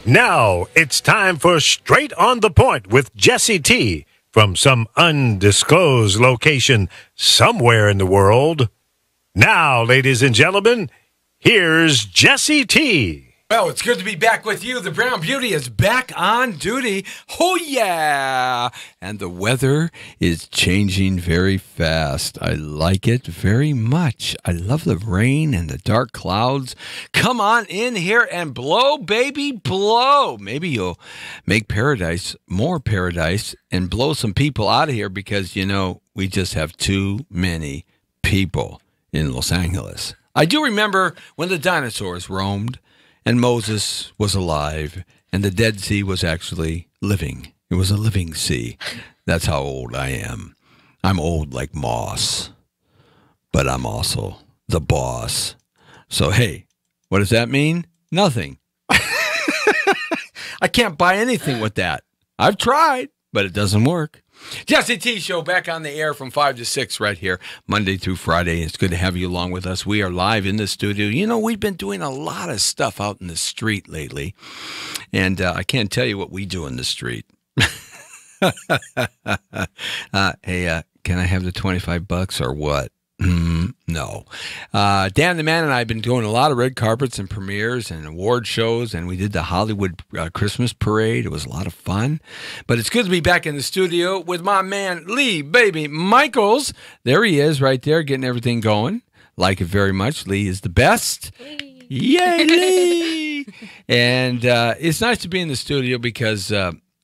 Now it's time for Straight on the Point with Jesse T. from some undisclosed location somewhere in the world. Now, ladies and gentlemen, here's Jesse T. Well, it's good to be back with you. The Brown Beauty is back on duty. Oh, yeah. And the weather is changing very fast. I like it very much. I love the rain and the dark clouds. Come on in here and blow, baby, blow. Maybe you'll make paradise more paradise and blow some people out of here because, you know, we just have too many people in Los Angeles. I do remember when the dinosaurs roamed. And Moses was alive, and the Dead Sea was actually living. It was a living sea. That's how old I am. I'm old like moss, but I'm also the boss. So, hey, what does that mean? Nothing. I can't buy anything with that. I've tried, but it doesn't work. Jesse T Show back on the air from 5 to 6 right here, Monday through Friday. It's good to have you along with us. We are live in the studio. You know, we've been doing a lot of stuff out in the street lately, and I can't tell you what we do in the street. Hey, can I have the $25 or what? No. Dan the Man and I have been doing a lot of red carpets and premieres and award shows, and we did the Hollywood Christmas parade. It was a lot of fun. But it's good to be back in the studio with my man, Lee Baby Michaels. There he is right there getting everything going. Like it very much. Lee is the best. Lee. Yay, Lee! And it's nice to be in the studio because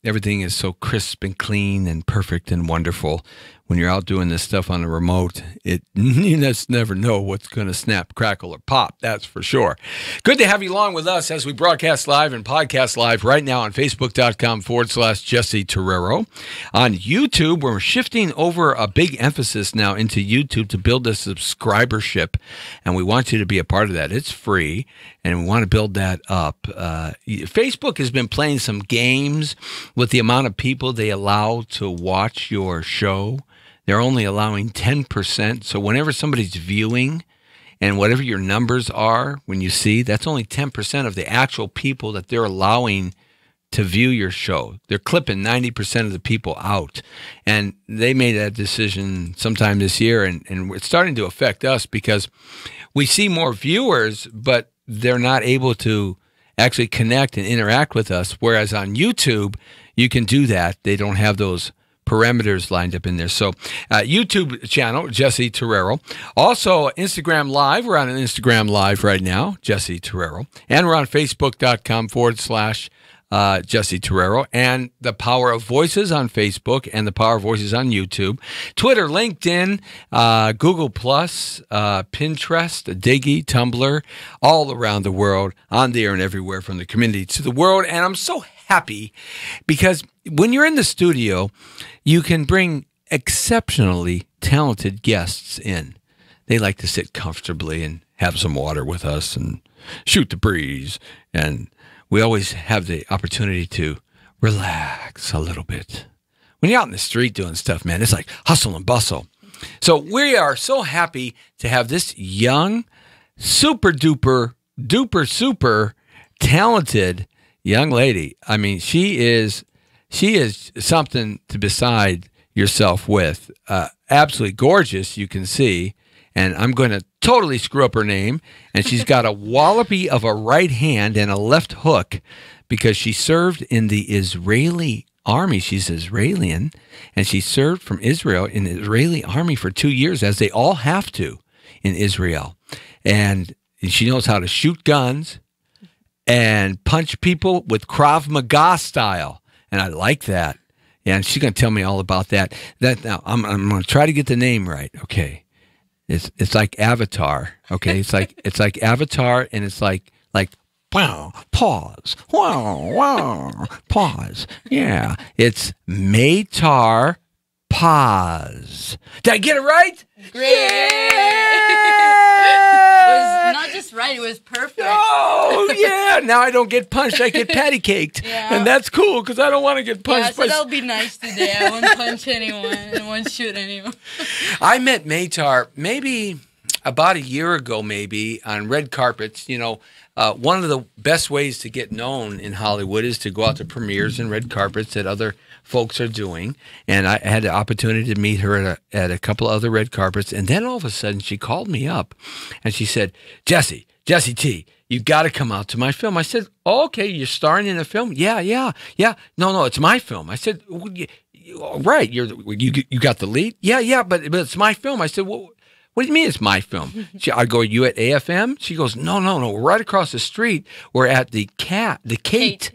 everything is so crisp and clean and perfect and wonderful. When you're out doing this stuff on the remote, you just never know what's going to snap, crackle, or pop. That's for sure. Good to have you along with us as we broadcast live and podcast live right now on Facebook.com/Jesse Terrero. On YouTube, we're shifting over a big emphasis now into YouTube to build a subscribership, and we want you to be a part of that. It's free, and we want to build that up. Facebook has been playing some games with the amount of people they allow to watch your show. They're only allowing 10%. So whenever somebody's viewing and whatever your numbers are, when you see, that's only 10% of the actual people that they're allowing to view your show. They're clipping 90% of the people out. And they made that decision sometime this year, and it's starting to affect us because we see more viewers, but they're not able to actually connect and interact with us. Whereas on YouTube, you can do that. They don't have those parameters lined up in there. So YouTube channel, Jesse Terrero. Also, Instagram Live. We're on an Instagram Live right now, Jesse Terrero. And we're on Facebook.com/Jesse Terrero. And the Power of Voices on Facebook and the Power of Voices on YouTube. Twitter, LinkedIn, Google+, Pinterest, Diggy, Tumblr, all around the world, on the air and everywhere from the community to the world. And I'm so happy because when you're in the studio, you can bring exceptionally talented guests in. They like to sit comfortably and have some water with us and shoot the breeze. And we always have the opportunity to relax a little bit. When you're out in the street doing stuff, man, it's like hustle and bustle. So we are so happy to have this young, super duper talented young lady. I mean, she is something to beside yourself with. Absolutely gorgeous, you can see. And I'm going to totally screw up her name. And she's got a wallopy of a right hand and a left hook because she served in the Israeli army. She's Israeli, and she served from Israel in the Israeli army for 2 years, as they all have to in Israel. And she knows how to shoot guns and punch people with Krav Maga style. And I like that. Yeah, and she's going to tell me all about that. Now, I'm going to try to get the name right. Okay. It's like Avatar. Okay. It's like Avatar, and it's like wow, pause. Wow, pause. Yeah. It's Maytar Paz. Did I get it right? Great. Yeah! It was not just right, it was perfect. Oh, yeah. Now I don't get punched. I get patty caked. Yeah. And that's cool because I don't want to get punched. Yeah, so that'll be nice today. I won't punch anyone and won't shoot anyone. I met Maytar maybe about a year ago, maybe, on red carpets. One of the best ways to get known in Hollywood is to go out to premieres and red carpets that other folks are doing. And I had the opportunity to meet her at a couple of other red carpets. And then all of a sudden, she called me up and she said, Jesse T, you got to come out to my film. I said, oh, okay, you're starring in a film? Yeah. No, it's my film. I said, right, you got the lead? Yeah, but it's my film. I said, well, what do you mean it's my film? I go, you at AFM? She goes, no, we're right across the street. We're at the Kate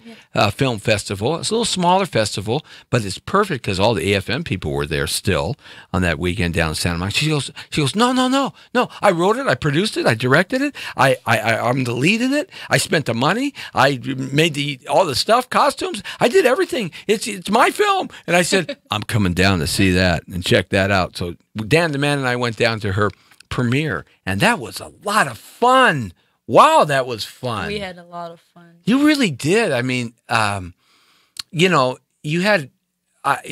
Film Festival. It's a little smaller festival, but it's perfect because all the AFM people were there still on that weekend down in Santa Monica. She goes, no. I wrote it, I produced it, I directed it. I'm the lead in it. I spent the money. I made all the stuff, costumes. I did everything. It's my film. And I said, I'm coming down to see that and check that out. So Dan DeMann and I went down to her premiere, and that was a lot of fun. Wow, that was fun. We had a lot of fun. You really did. I mean, you had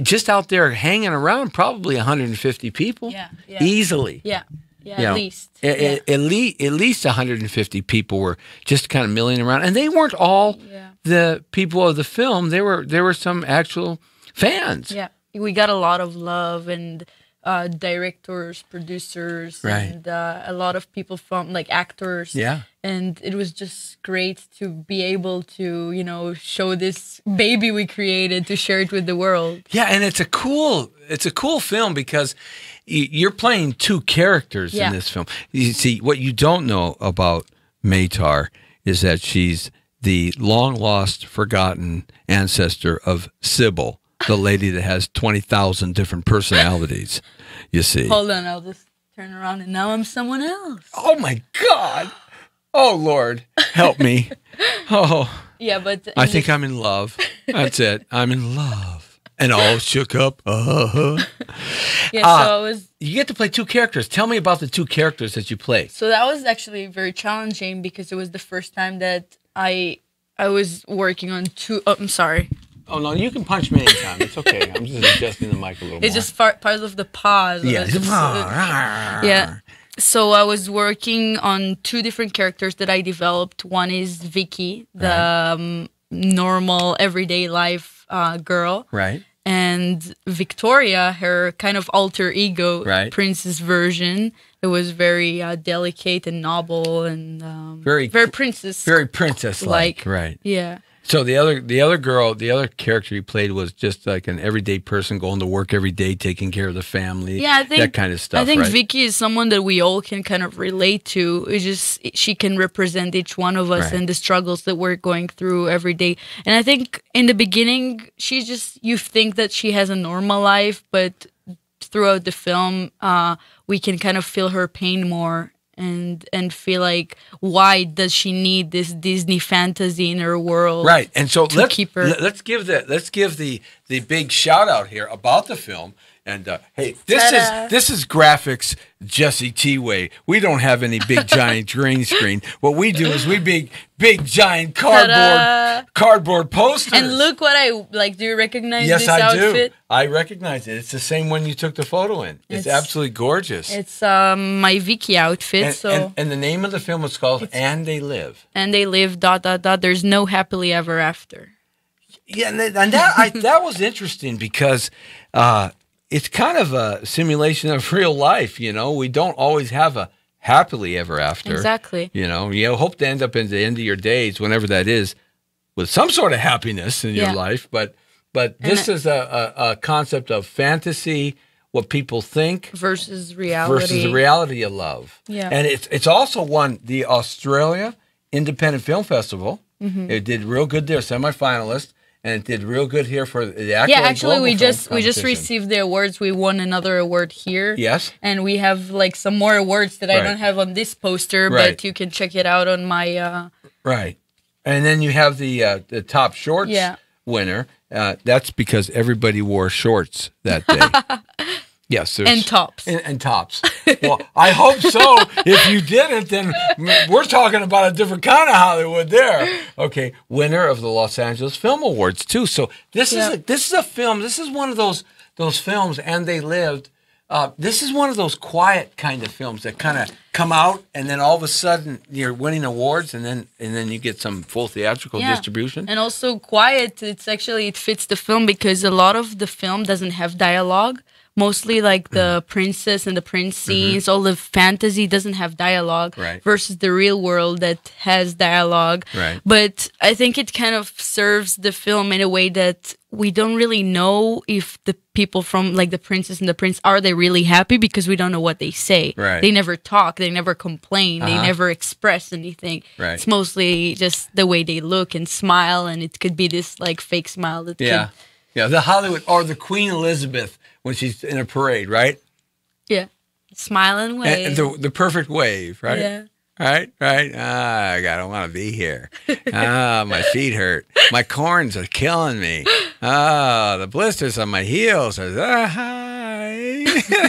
just out there hanging around probably 150 people. Yeah. Easily. Yeah, at least. At least 150 people were just kind of milling around, and they weren't all the people of the film. There were some actual fans. Yeah, we got a lot of love and directors, producers, and a lot of people from actors. Yeah. And it was just great to be able to, show this baby we created, to share it with the world. Yeah, and it's a cool film because you're playing two characters in this film. You see, what you don't know about Maytar is that she's the long-lost, forgotten ancestor of Sybil, the lady that has 20,000 different personalities, you see. Hold on, I'll just turn around and now I'm someone else. Oh, my God. Oh, Lord, help me. Oh. Yeah, but... I think I'm in love. That's it. I'm in love. And all shook up. Yeah, so I was... You get to play two characters. Tell me about the two characters that you play. So that was actually very challenging because it was the first time that I was working on two... Oh, I'm sorry. Oh, no, you can punch me anytime. It's okay. I'm just adjusting the mic a little more. It's just part of the pause. Yeah. Yeah. So I was working on two different characters that I developed. One is Vicky, the normal, everyday life girl. Right. And Victoria, her kind of alter ego, princess version. It was very delicate and noble and very princess. Very princess-like. Right. Yeah. So the other character you played was just like an everyday person going to work every day, taking care of the family, that kind of stuff. I think Vicky is someone that we all can kind of relate to. It's just she can represent each one of us and the struggles that we're going through every day. And I think in the beginning, you think that she has a normal life, but throughout the film, we can kind of feel her pain more. And feel like, why does she need this Disney fantasy in her world? Right, and so let's give the big shout out here about the film. And hey, this is graphics Jesse T way. We don't have any big giant green screen. What we do is we big giant cardboard posters. And look what I like. Do you recognize this outfit? Yes, I do. I recognize it. It's the same one you took the photo in. It's absolutely gorgeous. It's my Vicky outfit. And the name of the film is called And They Live. And They Live ... There's no happily ever after. Yeah, and that was interesting because it's kind of a simulation of real life. We don't always have a happily ever after. Exactly. You hope to end up at the end of your days, whenever that is, with some sort of happiness in your life. But this is a concept of fantasy, what people think versus reality. Versus the reality of love. Yeah. And it's also won the Australia Independent Film Festival. Mm-hmm. It did real good there, semifinalist. And it did real good here for the actual. Yeah, actually, we just received the awards. We won another award here. Yes, and we have some more awards that I don't have on this poster, but you can check it out on my. Right, and then you have the top shorts winner. That's because everybody wore shorts that day. Yes, and tops. And tops. Well, I hope so. If you didn't, then we're talking about a different kind of Hollywood there. Okay, winner of the Los Angeles Film Awards too. So this is a film. This is one of those films, And They Lived, this is one of those quiet kind of films that kind of come out, and then all of a sudden you're winning awards, and then you get some full theatrical distribution. And also quiet. It fits the film because a lot of the film doesn't have dialogue. Mostly like the princess and the prince scenes, all the fantasy doesn't have dialogue versus the real world that has dialogue. Right. But I think it kind of serves the film in a way that we don't really know if the people from like the princess and the prince, are they really happy, because we don't know what they say. Right. They never talk, they never complain, they never express anything. Right. It's mostly just the way they look and smile, and it could be this like fake smile that could, the Hollywood, or the Queen Elizabeth when she's in a parade, right? Yeah. Smile and wave. And the perfect wave, right? Yeah. Right. I don't want to be here. My feet hurt. My corns are killing me. The blisters on my heels are. Right?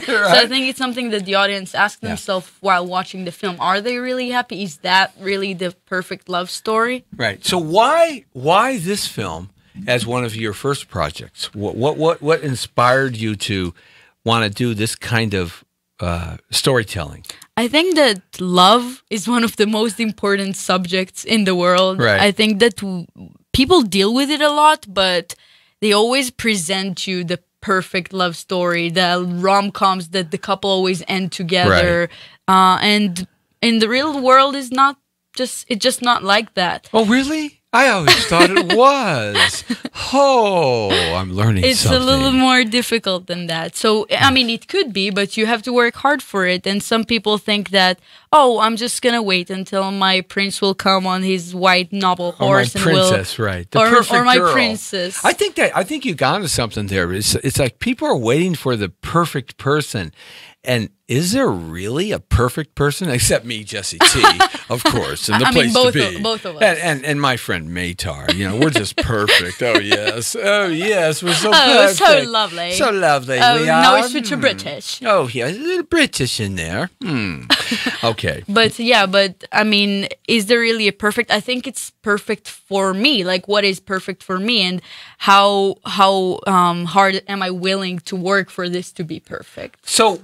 So I think it's something that the audience asks themselves while watching the film. Are they really happy? Is that really the perfect love story? Right. So why this film as one of your first projects? What inspired you to want to do this kind of storytelling? I think that love is one of the most important subjects in the world. Right. I think that people deal with it a lot, but they always present you the perfect love story, the rom-coms that the couple always end together. Right. And in the real world, it's just not like that. Oh, really? I always thought it was. Oh, I'm learning it's something. It's a little more difficult than that. So, I mean, it could be, but you have to work hard for it. And some people think that, oh, I'm just going to wait until my prince will come on his white noble horse. Or my princess, right. The or perfect my girl. Princess. I think you got into something there. It's like people are waiting for the perfect person. And is there really a perfect person? Except me, Jesse T, of course, and the place to be. Both of us. And my friend Maytar. We're just perfect. Oh, yes, we're so perfect. So lovely. So lovely. Oh, we are. no, it's with your British. Oh, yeah, a little British in there. Okay. But I mean, is there really a perfect? I think it's perfect for me. Like, what is perfect for me, and how hard am I willing to work for this to be perfect? So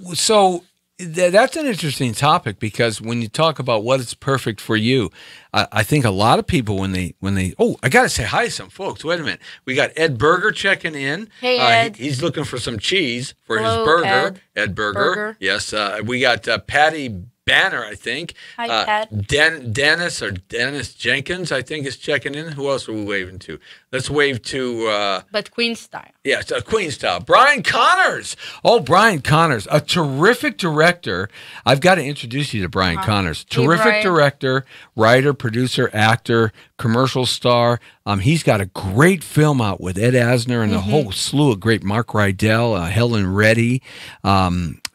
that's an interesting topic, because when you talk about what is perfect for you, I think a lot of people when they I gotta say hi to some folks. Wait a minute, we got Ed Berger checking in. Hey Ed, he's looking for some cheese for Hello, his burger. Ed Berger. Yes, we got Patty Banner, I think. Hi, Pat. Dennis Jenkins, I think, is checking in. Who else are we waving to? Let's wave to... but Queen style. Yeah, it's Queen style. Brian Connors. Oh, Brian Connors, a terrific director. I've got to introduce you to Brian Connors. Terrific Brian. Director, writer, producer, actor, commercial star. He's got a great film out with Ed Asner and a whole slew of great Mark Rydell, Helen Reddy,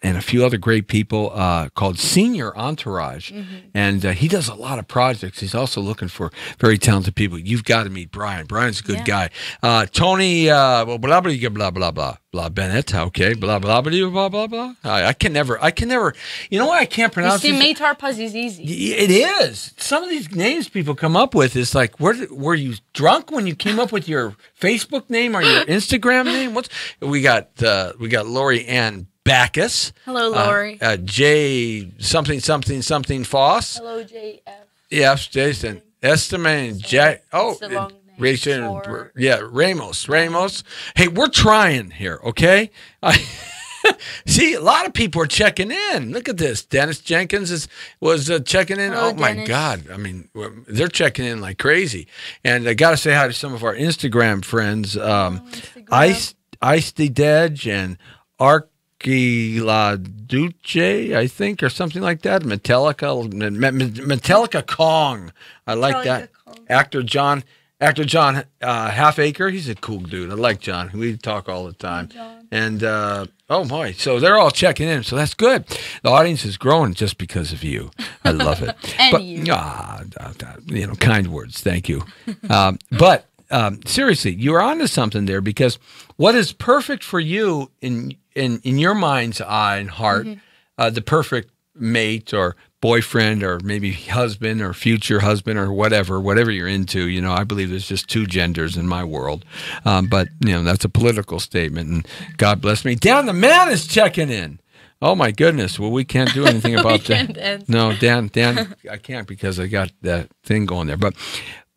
and a few other great people called Senior Entourage. And he does a lot of projects. He's also looking for very talented people. You've got to meet Brian. Brian's a good guy. Tony, blah, blah, blah, blah, blah, blah. Blah Bennett, okay, blah blah blah blah blah blah. I can never. You know what? I can't pronounce. You see, Maytar Puzz is easy. It is. Some of these names people come up with is like, were you drunk when you came up with your Facebook name or your Instagram name? We got Lori Ann Backus. Hello, Lori. J something Foss. Hello, JF. Yes, Jason. Esteban Jack. Oh. Ramos. Hey, we're trying here, okay? See, a lot of people are checking in. Look at this. Dennis Jenkins was checking in. Hello, my Dennis. God. I mean, they're checking in like crazy. And I got to say hi to some of our Instagram friends. Ice the Dedge and Archila Duce, I think, or something like that. Metallica Kong. I like that. Kong. Actor John Halfacre, he's a cool dude. I like John. We talk all the time. And, oh, my. So they're all checking in. So that's good. The audience is growing just because of you. I love it. And you. Kind words. Thank you. But seriously, you're onto something there, because what is perfect for you in your mind's eye and heart, the perfect mate or boyfriend or maybe husband or future husband or whatever you're into. I believe there's just two genders in my world. But, that's a political statement, and God bless me. Dan the Man is checking in. Oh my goodness! Well, we can't do anything about can't that. answer. No, Dan, I can't because I got that thing going there. But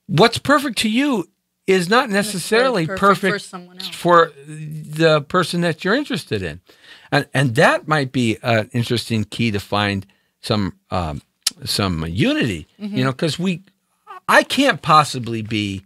what's perfect to you is not necessarily perfect for someone else. for the person that you're interested in, and that might be an interesting key to find some unity. You know, because I can't possibly be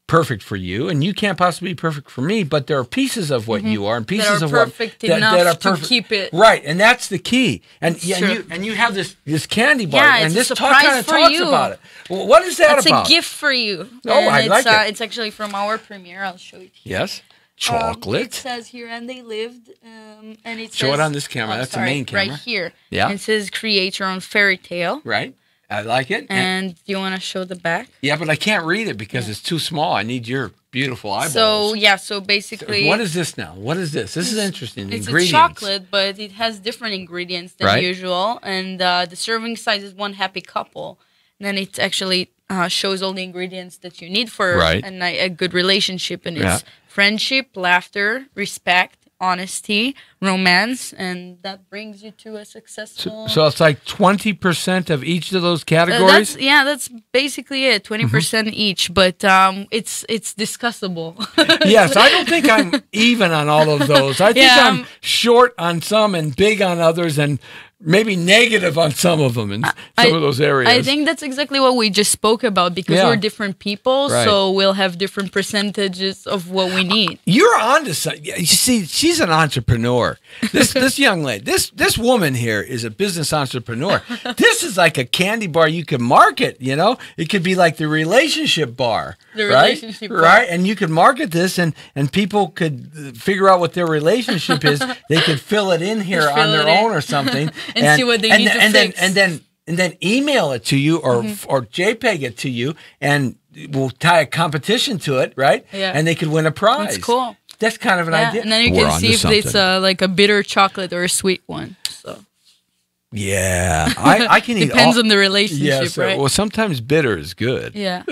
perfect for you, and you can't possibly be perfect for me, but there are pieces of what you are and pieces of what that are perfect to keep it right, and that's the key. And true. you have this candy bar, Yeah, and it's this a talk kind surprise of for talks you. about it. Well, what is that It's about? a gift for you. Oh, I it's, like it. It's actually from our premiere. I'll show it here. Yes, It chocolate. says here, and they lived, and it Show says, it on this camera. That's the main camera. Right here. Yeah. And it says, create your own fairy tale. Right, I like it. And do you want to show the back? Yeah, but I can't read it because it's too small. I need your beautiful eyeballs. So basically, what is this now? What is this? This is interesting. The it's ingredients. a chocolate, but it has different ingredients than Right. usual. And the serving size is one happy couple. And then it actually shows all the ingredients that you need for Right. a good relationship. And Yeah. it's friendship, laughter, respect, honesty, romance, and that brings you to a successful. So it's like 20% of each of those categories. That's basically it. 20% each, but it's discussable. Yes, I don't think I'm even on all of those. I think Yeah, I'm short on some and big on others, and maybe negative on some of them in some of those areas. I think that's exactly what we just spoke about because Yeah. we're different people, Right. so we'll have different percentages of what we need. You're onto something. You see, she's an entrepreneur. This young lady, this woman here is a business entrepreneur. This is like a candy bar you can market. You know, it could be like the relationship bar, The right? relationship bar. Right? And you could market this, and people could figure out what their relationship is. They could fill it in here Just fill on their it in. own or something, And see what they need to fix. and then email it to you or JPEG it to you, and we'll tie a competition to it, right? Yeah. And they could win a prize. That's cool. That's kind of an idea. And then you We're can onto see if it's something. like a bitter chocolate or a sweet one. So Yeah, I can eat depends all. on the relationship, Yes, right? well, sometimes bitter is good. Yeah.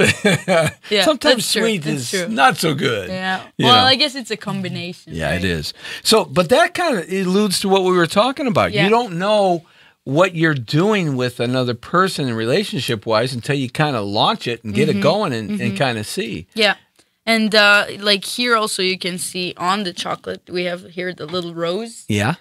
Yeah. Sometimes that's true, sweet that's is true. not so good. Yeah. you Well, know. I guess it's a combination. Yeah, right? it is. So, but that kind of alludes to what we were talking about. Yeah. You don't know what you're doing with another person relationship wise until you kind of launch it and get it going and kind of see. Yeah. And like here also you can see on the chocolate we have here the little rose. Yeah.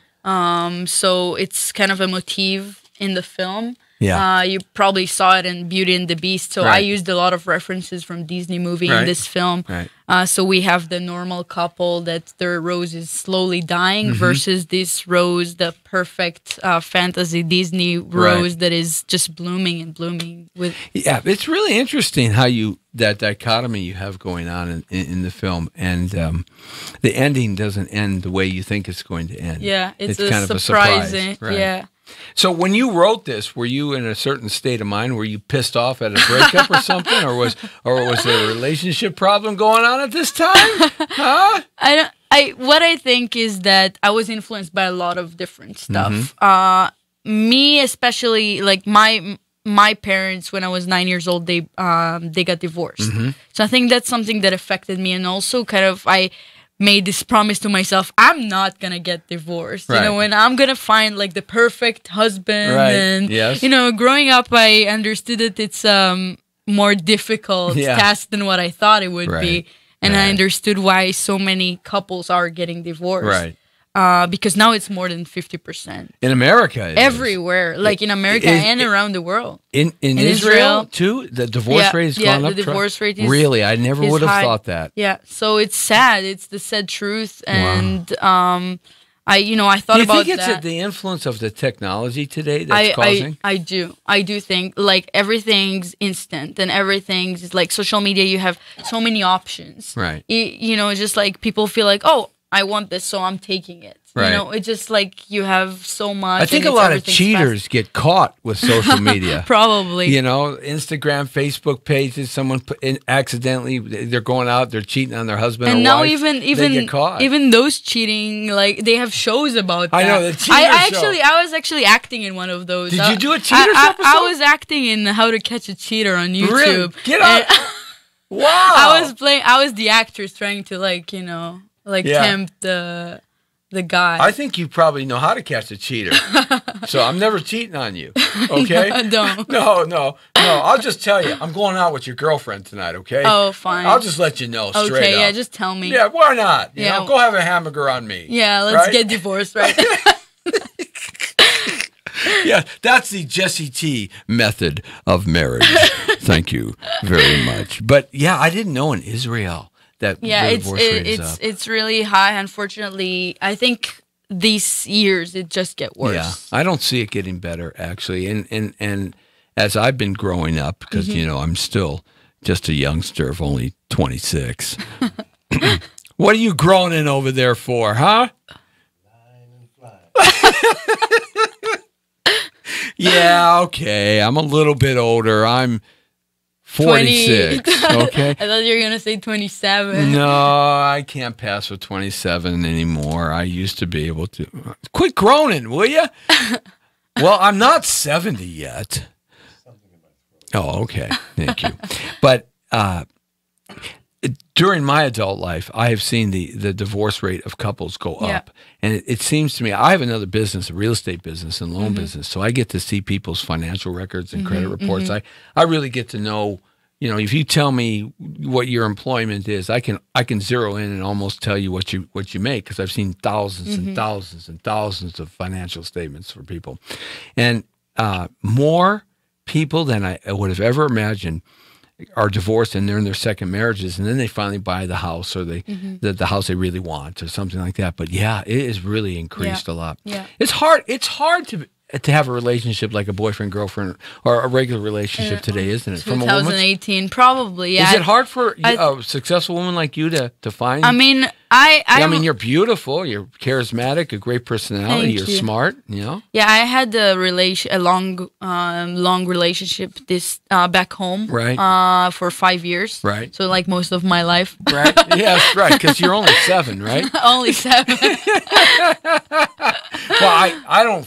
So it's kind of a motif in the film. Yeah. You probably saw it in Beauty and the Beast. So I Right. used a lot of references from Disney movie Right. in this film. Right. So we have the normal couple that their rose is slowly dying Mm-hmm. versus this rose, the perfect fantasy Disney rose that is just blooming and blooming with. Yeah, it's really interesting how that dichotomy you have going on in the film, and the ending doesn't end the way you think it's going to end. Yeah, it's kind of surprising. a surprise. Right. Yeah. So when you wrote this, were you in a certain state of mind? Were you pissed off at a breakup or something, or was there a relationship problem going on at this time? Huh? What I think is that I was influenced by a lot of different stuff. Mm-hmm. Me especially, like my parents when I was 9 years old, they got divorced. Mm-hmm. So I think that's something that affected me, and also kind of I made this promise to myself: I'm not gonna get divorced. Right. You know, and I'm gonna find like the perfect husband. Right. And Yes. you know, growing up, I understood that it's more difficult Yeah. task than what I thought it would Right. be. And Right. I understood why so many couples are getting divorced. Right. Because now it's more than 50%. In America, it is. Everywhere. Like in America and around the world. In Israel too, the divorce rate has gone up. the divorce rate is really. I never is would have high. thought that. Yeah. So it's sad. It's the sad truth. And I thought Do you about think it's that. the influence of the technology today that's causing? I do think like everything's instant and everything's like social media. You have so many options. Right. Just like people feel like, oh, I want this, so I'm taking it. Right. You know, it's just like you have so much. I think and a lot of everything's cheaters get caught with social media. fast. Probably. You know, Instagram, Facebook pages. Someone accidentally, they're going out, they're cheating on their husband And or now wife. even they get caught. even those cheating, like they have shows about that. I know, the cheater show. I was actually acting in one of those. Did you do a cheaters episode? I was acting in How to Catch a Cheater on YouTube. Really? Get And out! Wow! I was the actress trying to Yeah. tempt the the guy. I think you probably know how to catch a cheater. So I'm never cheating on you. Okay? Don't. No. I'll just tell you, I'm going out with your girlfriend tonight, okay? Oh, fine. I'll just let you know straight Okay, up. yeah, just tell me. Yeah, why not? You Yeah. know, go have a hamburger on me. Yeah, let's right? get divorced, right? Yeah, that's the Jesse T method of marriage. Thank you very much. But yeah, I didn't know in Israel that Yeah, the divorce rate is up. it's really high. Unfortunately, I think these years it just get worse. Yeah, I don't see it getting better actually. And as I've been growing up, because you know I'm still just a youngster of only 26. What are you groaning over there for, huh? Yeah, okay. I'm a little bit older. I'm 46. 20. Okay. I thought you were gonna say 27. No, I can't pass with 27 anymore. I used to be able to. Quit groaning, will you? Well, I'm not 70 yet. Oh, okay. Thank you. But during my adult life, I have seen the divorce rate of couples go up. And it seems to me, I have another business, a real estate business and loan business. So I get to see people's financial records and credit reports. I really get to know, you know, if you tell me what your employment is, I can zero in and almost tell you what you make, because I've seen thousands and thousands and thousands of financial statements for people. And more people than I would have ever imagined are divorced and they're in their second marriages, and then they finally buy the house or the house they really want or something like that. But yeah, it has really increased a lot. Yeah. It's hard to have a relationship like a boyfriend, girlfriend, or a regular relationship today, isn't it? From 2018, probably. Yeah. Is it hard for a successful woman like you to find? I mean, I mean, you're beautiful, you're charismatic, a great personality, Thank you're you. smart, you know? Yeah, I had a long relationship back home, Right. for 5 years, Right. So like most of my life, Right? Yes, right, because you're only 7, right? only 7. Well,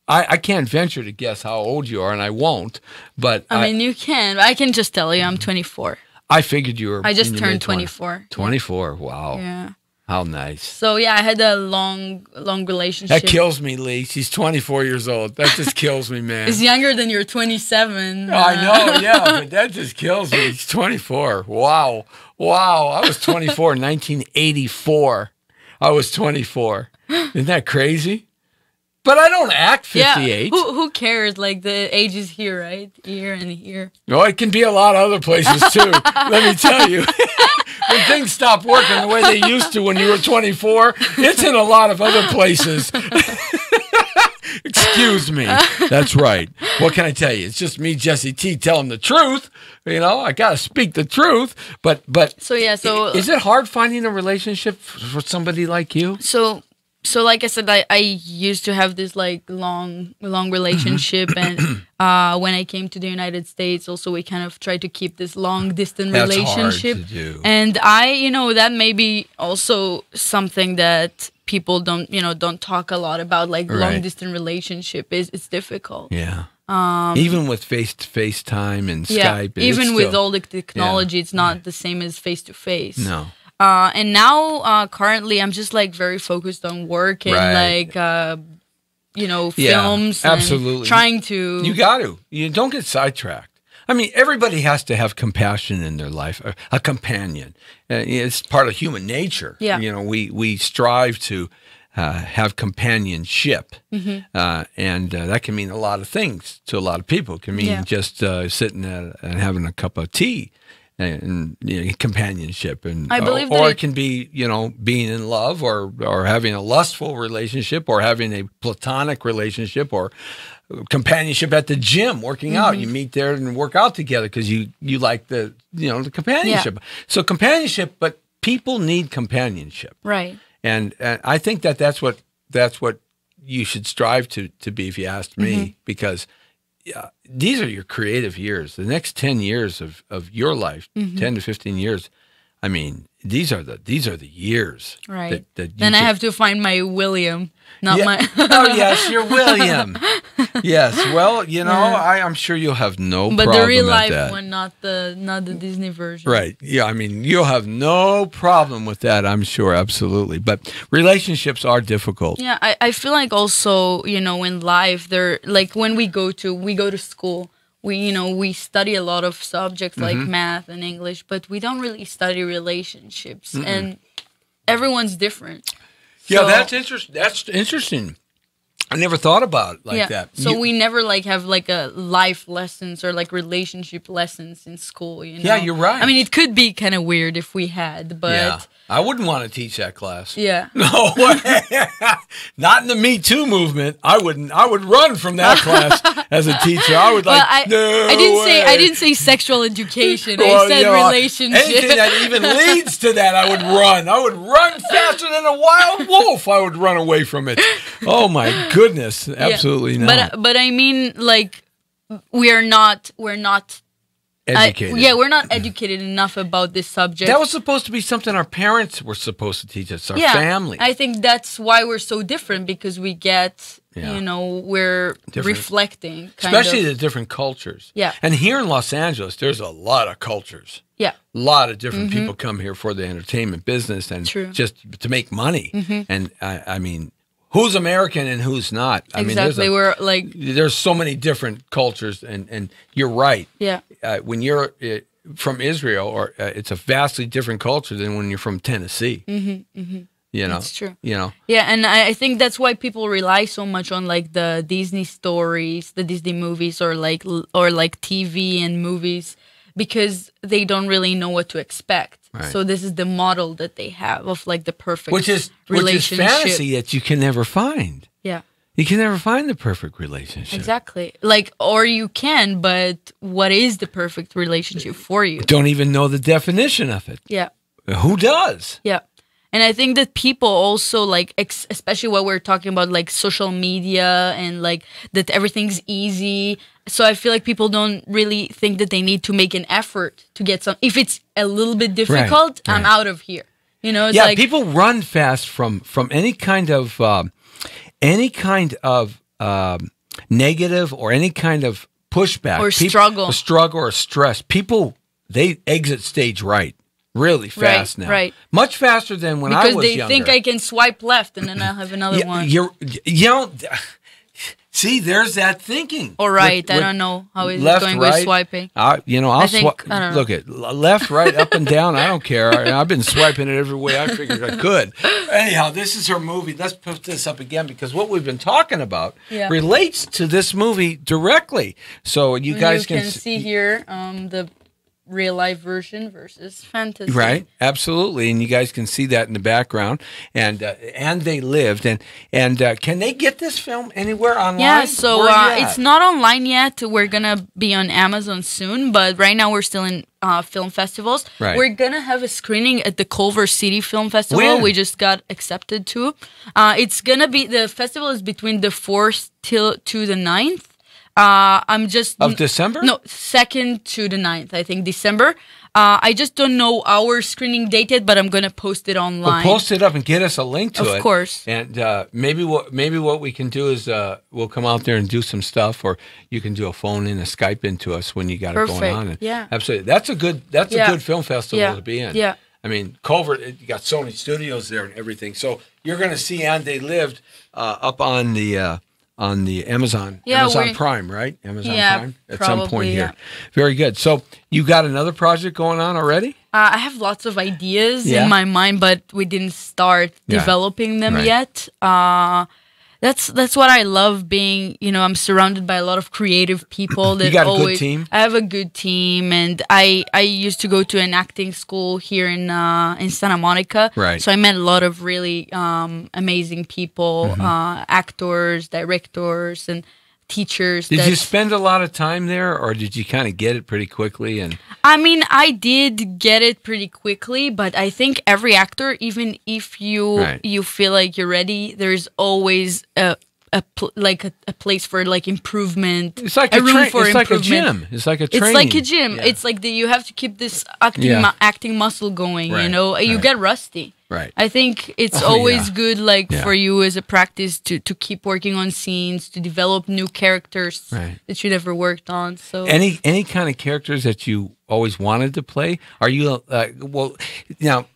I can't venture to guess how old you are, and I won't, but I mean, you can. I can just tell you, I'm 24. I figured you were. I just in your turned mid-twenties. 24. 24, wow. Yeah. How nice. So yeah, I had a long relationship. That kills me, Lee. She's 24 years old. That just kills me, man. It's younger than you're 27. I know, yeah, but that just kills me. He's 24. Wow. I was 24 in 1984. I was 24. Isn't that crazy? But I don't act 58. Yeah, who cares? Like, the age is here, right? Here and here. No, it can be a lot of other places too. Let me tell you. When things stop working the way they used to when you were 24, it's in a lot of other places. Excuse me. That's right. What can I tell you? It's just me, Jesse T, telling the truth. You know, I got to speak the truth. But So is it hard finding a relationship for somebody like you? So like I said, I used to have this like long relationship, and when I came to the United States, also we kind of tried to keep this long distance relationship. Hard to do. And that may be also something that people don't talk a lot about, like Right. long distance relationship it's difficult. Yeah. Even with face-to-face time and Yeah, Skype. even with still, all the technology, it's not the same as face to face. No. And now, currently, I'm just like very focused on work and Right. like, films. And absolutely. trying to. You got to. You don't get sidetracked. I mean, everybody has to have compassion in their life, a companion. It's part of human nature. Yeah. You know, we strive to have companionship, and that can mean a lot of things to a lot of people. It can mean just sitting and having a cup of tea. And companionship, and I believe or that it can be being in love, or having a lustful relationship, or having a platonic relationship, or companionship at the gym, working out. You meet there and work out together because you like the the companionship. So companionship, but people need companionship, Right. and I think that's what you should strive to be, if you asked me, because. Yeah, these are your creative years. The next 10 years of your life, 10 to 15 years, I mean, these are the years. Right. That you then I can- have to find my William, not my. Oh yes, you're William. Yes. Well, you know, I'm sure you'll have no But problem the real at life that. one, not the Disney version. Right. Yeah. I mean, you'll have no problem with that. I'm sure. Absolutely. But relationships are difficult. Yeah, I feel like also, you know, in life, they're like when we go to school, we study a lot of subjects like math and English, but we don't really study relationships, and everyone's different. Yeah, So- that's interesting. That's interesting. I never thought about it like that. So You- we never like have like a life lessons or like relationship lessons in school, you know? Yeah, you're right. I mean, it could be kind of weird if we had, but yeah, I wouldn't want to teach that class. yeah. No way. Not in the Me Too movement. I wouldn't. I would run from that class as a teacher. I would like. Well, no I way." didn't say sexual education. Well, I said you know, relationship. Anything that even leads to that, I would run. I would run faster than a wild wolf. I would run away from it. Oh my goodness! Absolutely not. But I mean, like, we're not Educated. we're not educated enough about this subject. That was supposed to be something our parents were supposed to teach us, our family. I think that's why we're so different, because we get, Yeah. we're Different. reflecting, Especially the different cultures. Yeah. And here in Los Angeles, there's a lot of cultures. yeah, A lot of different people come here for the entertainment business and True. just to make money. And I mean, who's American and who's not? I exactly. mean, We're like, there's so many different cultures, and you're right. yeah, When you're from Israel, or it's a vastly different culture than when you're from Tennessee. You know, That's true. You know, yeah, and I think that's why people rely so much on like the Disney stories, the Disney movies, or like TV and movies, because they don't really know what to expect. Right. So this is the model that they have of like the perfect which is relationship. fantasy that you can never find. Yeah. You can never find the perfect relationship. Exactly. Like, or you can, but what is the perfect relationship for you? Don't even know the definition of it. Yeah. Who does? Yeah. And I think that people also like, especially what we're talking about, like social media and like that everything's easy. So I feel like people don't really think that they need to make an effort to get some. If it's a little bit difficult, I'm out of here. You know, it's Yeah, like, people run fast from any kind of negative or any kind of pushback Or struggle. a struggle or stress. People, they exit stage right really fast now, right. much faster than when I because was they younger. think I can swipe left and then I'll have another one. You know, see, there's that thinking. Or right. I With don't know how is it left, going right, with swiping. I'll I think- swipe. I don't know. Look at left, right, up and down. I don't care. I've been swiping it every way I figured I could. Anyhow, this is her movie. Let's put this up again because what we've been talking about relates to this movie directly. So you guys can see here the real life version versus fantasy. Right, absolutely, and you guys can see that in the background. And they lived, and can they get this film anywhere online? Yeah, so Where are you it's at? not online yet. We're gonna be on Amazon soon, but right now we're still in film festivals. Right. We're gonna have a screening at the Culver City Film Festival. When? We just got accepted to. It's gonna be, the festival is between the 4th to the 9th. I'm just Of December? No, 2nd to the 9th, I think December. I just don't know our screening date yet, but I'm gonna post it online. Well, post it up and get us a link to it. Of course. And maybe what we can do is we'll come out there and do some stuff, or you can do a phone in, a Skype into us when you got it going Perfect. on. And Yeah. absolutely. That's a good film festival Yeah. to be in. Yeah. I mean, Culver, you got so many studios there and everything. So you're going to see And They Lived up on the Amazon Prime, right? Amazon Prime at some point probably, here. Very good. So you got another project going on already? I have lots of ideas Yeah. in my mind, but we didn't start Yeah. developing them Right. yet. That's what I love being. I'm surrounded by a lot of creative people. That got a good always, team? I have a good team, and I used to go to an acting school here in Santa Monica. Right. So I met a lot of really amazing people, Mm-hmm. actors, directors, and teachers. Did you that's- spend a lot of time there, or did you kind of get it pretty quickly? And I mean, I did get it pretty quickly, but I think every actor, even if you Right. you feel like you're ready, there's always a place for like improvement. It's like a room for it's like a improvement. gym. It's like a It's training. like a gym. Yeah. It's like you have to keep this acting Yeah. acting muscle going. You Right, know, you right. get rusty. Right. I think it's Oh, always yeah. good, like Yeah. for you as a practice to keep working on scenes, to develop new characters Right. that you never worked on. So Any kind of characters that you always wanted to play? Are you well now?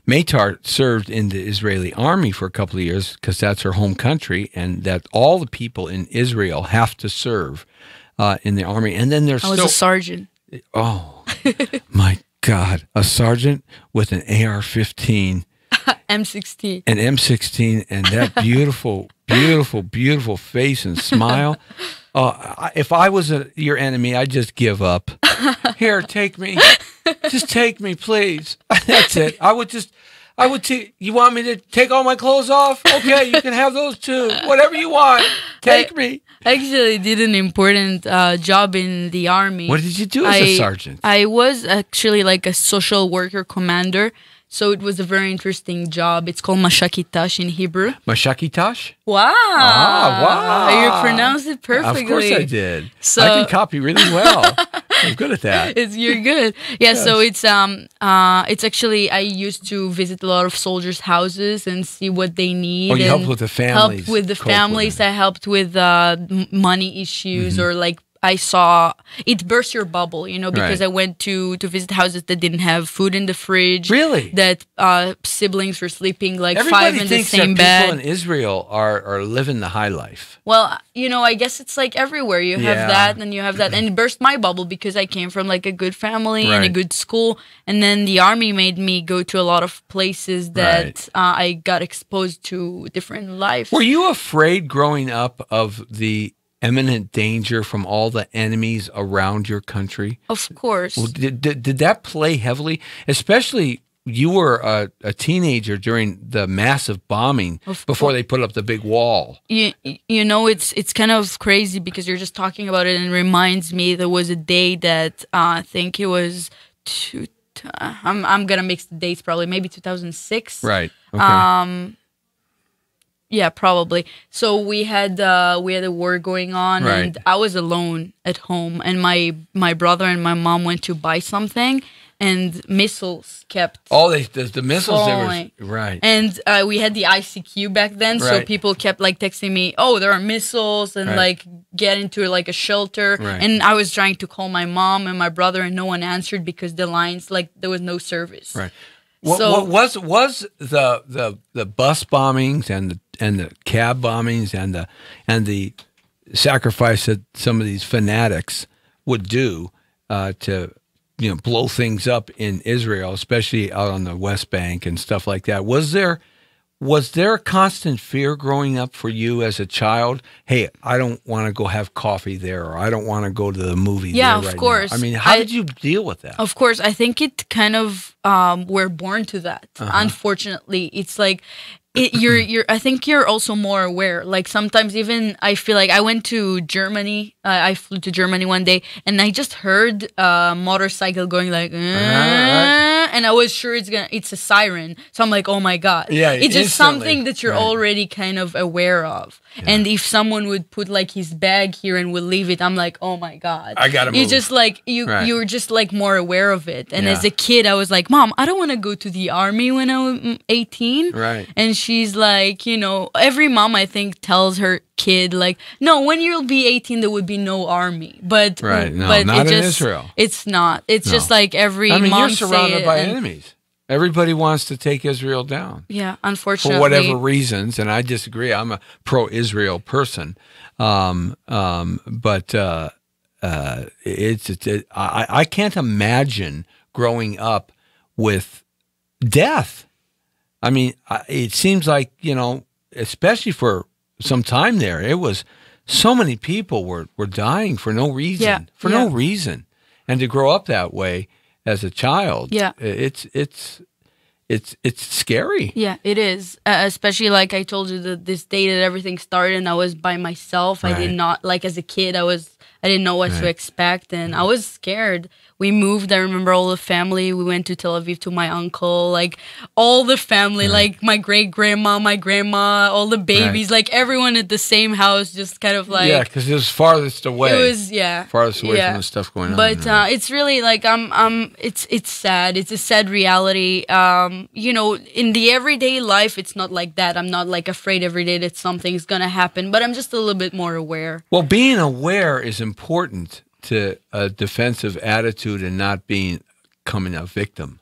Maytar served in the Israeli army for a couple of years because that's her home country, and that all the people in Israel have to serve in the army. And then there's I was a sergeant. oh my God, a sergeant with an AR-15. M16. An M16 and that beautiful, beautiful, beautiful face and smile. If I was your enemy, I'd just give up. Here, take me. Just take me, please. That's it. You want me to take all my clothes off? Okay, you can have those too. Whatever you want. Take me. I actually did an important job in the army. What did you do as a sergeant? I was actually like a social worker commander. So it was a very interesting job. It's called Mashakitash in Hebrew. Mashakitash? Wow. Wow. You pronounced it perfectly. Of course I did. So- I can copy really well. I'm good at that. You're good. Yeah, so it's actually I used to visit a lot of soldiers' houses and see what they need. Oh, you and helped with the families. Helped with the cope with families. it. I helped with money issues or like I saw it burst your bubble, you know, because Right. I went to visit houses that didn't have food in the fridge. Really? That siblings were sleeping like Everybody five in the thinks that same people bed. in Israel are living the high life. Well, you know, I guess it's like everywhere. You have Yeah. that and you have that. And it burst my bubble because I came from like a good family and a Right. good school. And then the army made me go to a lot of places that I got exposed to different lives. Were you afraid growing up of the imminent danger from all the enemies around your country? Of course. Well, did that play heavily? Especially you were a teenager during the massive bombing Of before course. they put up the big wall. You know, it's kind of crazy because you're just talking about it and it reminds me there was a day that I think it was I'm gonna mix the dates probably maybe 2006. Right. Okay. Yeah, probably. So we had a war going on, Right. and I was alone at home, and my brother and my mom went to buy something, and missiles kept. Oh, the missiles. falling. They were right. And we had the ICQ back then, so Right. people kept like texting me, "Oh, there are missiles," and Right. like get into like a shelter. Right. And I was trying to call my mom and my brother, and no one answered because the lines like there was no service. Right. What So- was the bus bombings and the cab bombings and the sacrifice that some of these fanatics would do to blow things up in Israel, especially out on the West Bank and stuff like that? Was there a constant fear growing up for you as a child? Hey, I don't want to go have coffee there, or I don't want to go to the movie Yeah, there of right now. course. I mean, how did you deal with that? Of course, I think it kind of we're born to that. Unfortunately, it's like you're. I think you're also more aware. Like sometimes, even I feel like I went to Germany. I flew to Germany one day, and I just heard a motorcycle going like, and I was sure it's a siren. So I'm like, oh my god. Yeah, it's just instantly. something that you're Right. already kind of aware of. And if someone would put like his bag here and would leave it, I'm like, oh my god. I gotta You move. just like Right. you're just like more aware of it. And Yeah. as a kid, I was like, Mom, I don't want to go to the army when I was 18. Right. And she's like, every mom I think tells her kid like, no, when you'll be 18, there would be no army. But Right. No, but not it in just, Israel. It's not. It's just like every I mean, mom you're say surrounded it by and- enemies. Everybody wants to take Israel down Yeah, for unfortunately. whatever reasons, and I disagree. I'm a pro-Israel person, but I can't imagine growing up with death. I mean, it seems like especially for some time there, it was so many people were dying for no reason, Yeah, no yeah. reason, and to grow up that way as a child, Yeah. it's scary. Yeah, it is. Especially like I told you that this day that everything started and I was by myself. I Right. did not, like as a kid, I was I didn't know what to Right. expect, and I was scared. We moved. I remember all the family. We went to Tel Aviv to my uncle, like all the family, like my great grandma, my grandma, all the babies, like everyone at the same house, just kind of like yeah, because it was farthest away. it was farthest away yeah. from the stuff going on. But it's really like it's sad. It's a sad reality. You know, in the everyday life, it's not like that. I'm not like afraid every day that something's gonna happen, but I'm just a little bit more aware. Well, being aware is important to a defensive attitude and not becoming a victim.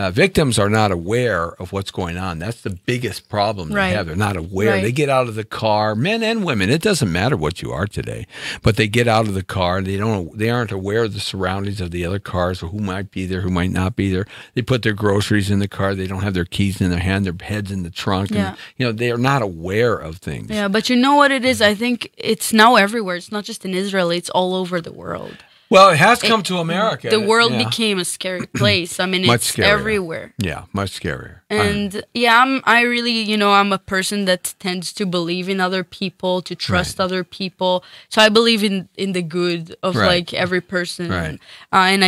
Victims are not aware of what's going on. That's the biggest problem they Right. have. They're not aware. Right. They get out of the car, men and women. It doesn't matter what you are today, but they get out of the car and they aren't aware of the surroundings of the other cars or who might be there, who might not be there. They put their groceries in the car. They don't have their keys in their hand. Their heads in the trunk. Yeah. And, they are not aware of things. Yeah, but you know what it is? I think it's now everywhere. It's not just in Israel. It's all over the world. Well, it has come to America. The world Yeah. became a scary place. I mean, Much it's scarier. everywhere. Yeah, much scarier. And I really, I'm a person that tends to believe in other people, to trust other people. So I believe in the good of Right. like every person. Right. And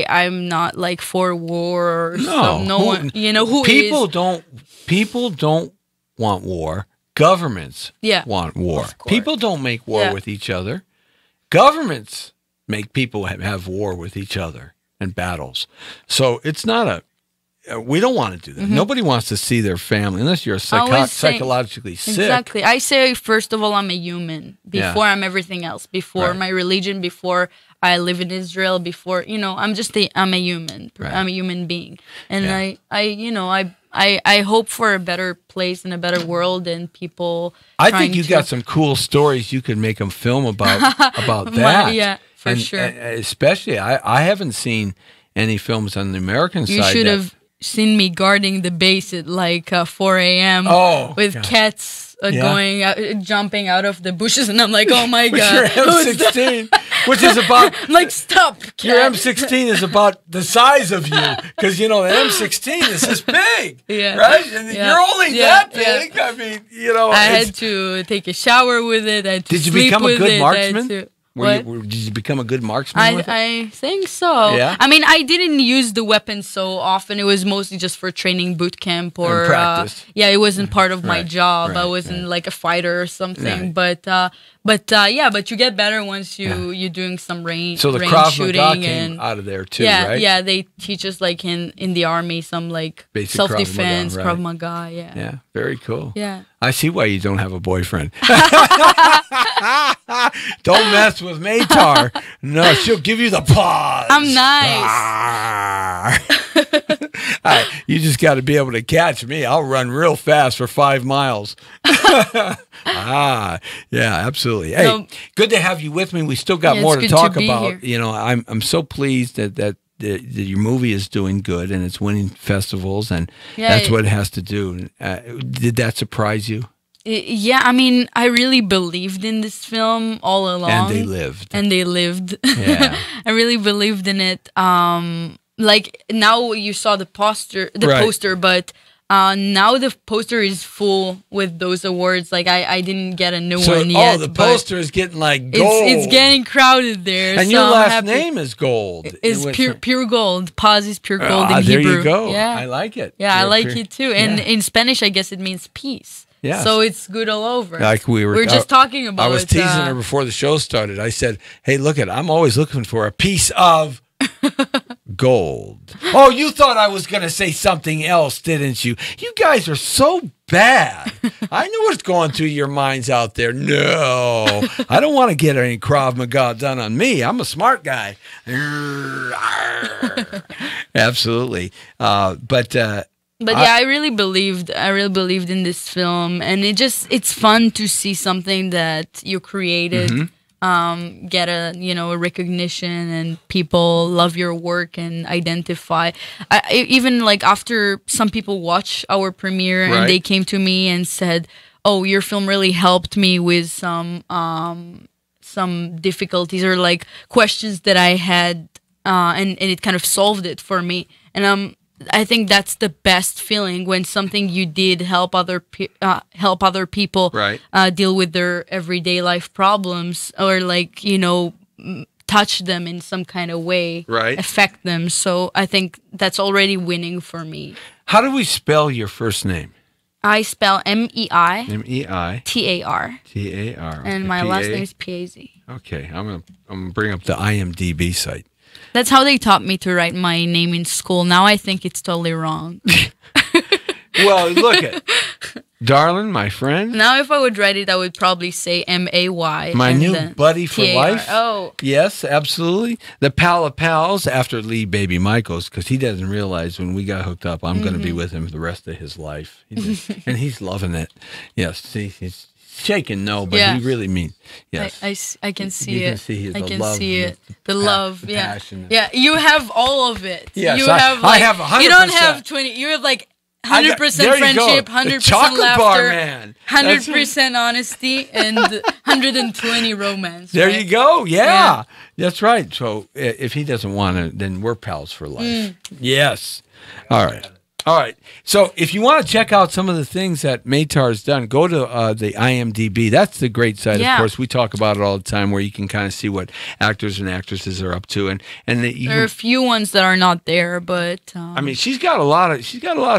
I'm not like for war or no one, who people is. people don't want war. Governments Yeah, want war. of course. People don't make war Yeah. with each other. Governments make people have war with each other and battles. So it's not we don't want to do that. Nobody wants to see their family unless you're always say- psychologically sick. Exactly. I say, first of all, I'm a human before Yeah. I'm everything else, before Right. my religion, before I live in Israel, before, I'm a human. Right. I'm a human being. And Yeah. I hope for a better place and a better world and people. I trying think you to- got some cool stories you could make a film about that. Yeah, for And- sure. and especially, I haven't seen any films on the American You side. should that- have seen me guarding the base at like 4 a.m. Oh, with God. cats Yeah. going out, jumping out of the bushes, and I'm like, oh my with god, your who's that? M16, which is about I'm like, stop, your cat. M16 is about the size of you because the M16 is this big, Yeah. right? And Yeah. you're only Yeah. that big. I mean, I it's- had to take a shower with it. I had to Did you sleep become a with good it. marksman? What? Did you become a good marksman? with it? I think so. Yeah? I mean, I didn't use the weapon so often. It was mostly just for training boot camp or And practice. it wasn't part of my Right, job. I right, wasn't like a fighter or something. Right. But you get better once you're doing some range. So the range Krav shooting Maga came and out of there too, yeah, right? yeah. They teach us like in the army some like Basic self defense, Krav Maga, Krav Maga. Yeah. Yeah, very cool. Yeah. I see why you don't have a boyfriend. Don't mess with Matar. No, she'll give you the paws. I'm nice. You just got to be able to catch me. I'll run real fast for 5 miles. Yeah, absolutely. Hey, No. good to have you with me. We still got Yeah, more it's to good to talk be about. here. I'm so pleased that your movie is doing good and it's winning festivals, and Yeah, that's what it has to do. Did that surprise you? Yeah, I mean, I really believed in this film all along. And they lived. And they lived. Yeah. I really believed in it. Like now you saw the Right. poster, but now the poster is full with those awards. Like I didn't get a new one yet. the but poster is getting like gold. It's getting crowded there. And so your I'm last happy. name is Gold. is It pure went- pure gold. Paz is pure gold in there Hebrew. you go. Yeah, I like it. yeah, I You're like pure- it too. And Yeah. in Spanish, I guess it means peace. Yes. So it's good all over. Like we're just talking about. I was teasing her before the show started. I said, "Hey, look I'm always looking for a piece of gold." Oh, you thought I was going to say something else, didn't you? You guys are so bad. I know what's going through your minds out there. No, I don't want to get any Krav Maga done on me. I'm a smart guy. Absolutely. But yeah, I really believed in this film, and it's fun to see something that you created get a recognition, and people love your work and identify. Even like after some people watch our premiere Right. and they came to me and said, "Oh, your film really helped me with some difficulties or like questions that I had, and it kind of solved it for me." And I think that's the best feeling when something you did help other people Right. Deal with their everyday life problems, or like, touch them in some kind of way, Right. affect them. So I think that's already winning for me. How do we spell your first name? I spell MEI MEI TAR, TAR. and my last name is PAZ. Okay, I'm gonna bring up the IMDb site. That's how they taught me to write my name in school. Now I think it's totally wrong. Well, look at darling, my friend. Now if I would write it, I would probably say MAY. My and new then buddy for TAR. life. Oh, Yes, absolutely. The pal of pals after Lee Baby Michaels, because he doesn't realize when we got hooked up, I'm going to be with him for the rest of his life. And he's loving it. Yes, see, he's shaking no, but Yeah. he really means yes. I can see You it. can see I the can love, see it. The the love, the yeah. passion. Yeah, you have all of it. Yes, you I have have 100%. You don't have 20. You have like 100% there you go. friendship, The 100% chocolate laughter, bar man. That's 100% honesty, and 120 romance. There right? you go. Yeah, Yeah. that's right. So if he doesn't want to, then we're pals for life. Mm. Yes. All right. All right. So if you want to check out some of the things that Maytar's done, go to the IMDb. That's the great site. Yeah. Of course, we talk about it all the time, where you can kind of see what actors and actresses are up to, and There are a few ones that are not there, but I mean, she's got a lot of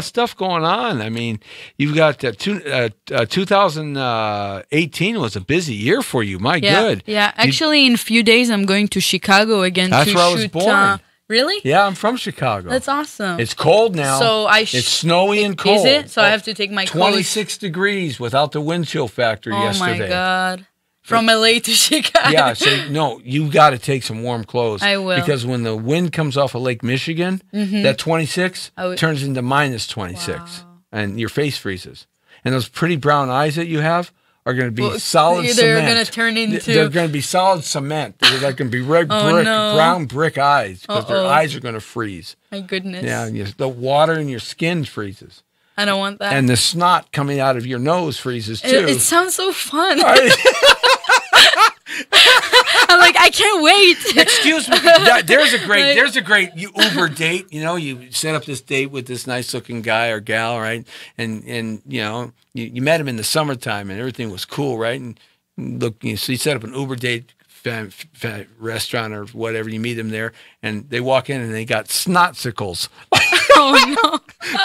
stuff going on. I mean, you've got 2018 was a busy year for you. My yeah, good. yeah. Actually, in a few days, I'm going to Chicago again. That's to where I was shoot, born. Really? Yeah, I'm from Chicago. That's awesome. It's cold now. So it's snowy and cold. Is it? So I have to take my clothes. 26 degrees without the wind chill factor Oh yesterday. my god! From LA to Chicago. Yeah, so no, you got to take some warm clothes. I will. Because when the wind comes off of Lake Michigan, that 26 turns into minus 26, Wow. and your face freezes. And those pretty brown eyes that you have are going to be Well, solid they're cement. gonna turn into- They're going to be solid cement. They're going to be red Oh, brick, no. brown brick eyes, because their Uh-oh. eyes are going to freeze. My goodness. Yeah, and the water in your skin freezes. I don't want that. And the snot coming out of your nose freezes too. It sounds so fun. I'm like, I can't wait. Excuse me. There's a great Uber date. You set up this date with this nice looking guy or gal, right? And you met him in the summertime and everything was cool, right? And look, so you set up an Uber date, restaurant or whatever. You meet them there, and they walk in and they got snotsicles. Oh no.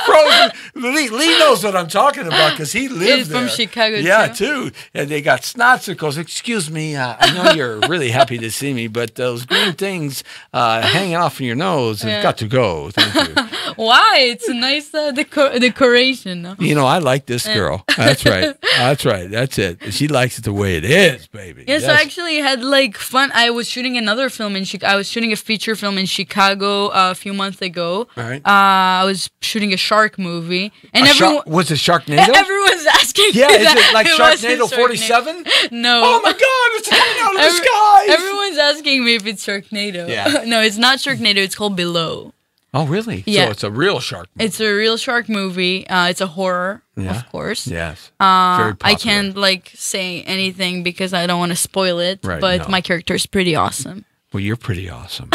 Frozen. Lee knows what I'm talking about because he lived He's there. from Chicago, yeah, too. And they got snotsicles. Excuse me, I know you're really happy to see me, but those green things hanging off in your nose have got to go. Thank you. Why? It's a nice decoration. No? I like this girl. That's right. That's right. That's it. She likes it the way it is, baby. Yes, I actually had like fun. I was shooting another film in Chicago. I was shooting a feature film in Chicago a few months ago. All right. I was shooting a shark movie, and was it Sharknado? everyone's asking. Yeah, me is that. it like wasn't Sharknado 47? No. Oh my God, it's coming out of the skies. Everyone's asking me if it's Sharknado. Yeah. No, it's not Sharknado. It's called Below. Oh, really? Yeah. So it's a real shark movie. It's a real shark movie. It's a horror, Yeah. of course. Yes. Very popular. I can't say anything because I don't want to spoil it. Right, but no. my character is pretty awesome. Well, you're pretty awesome.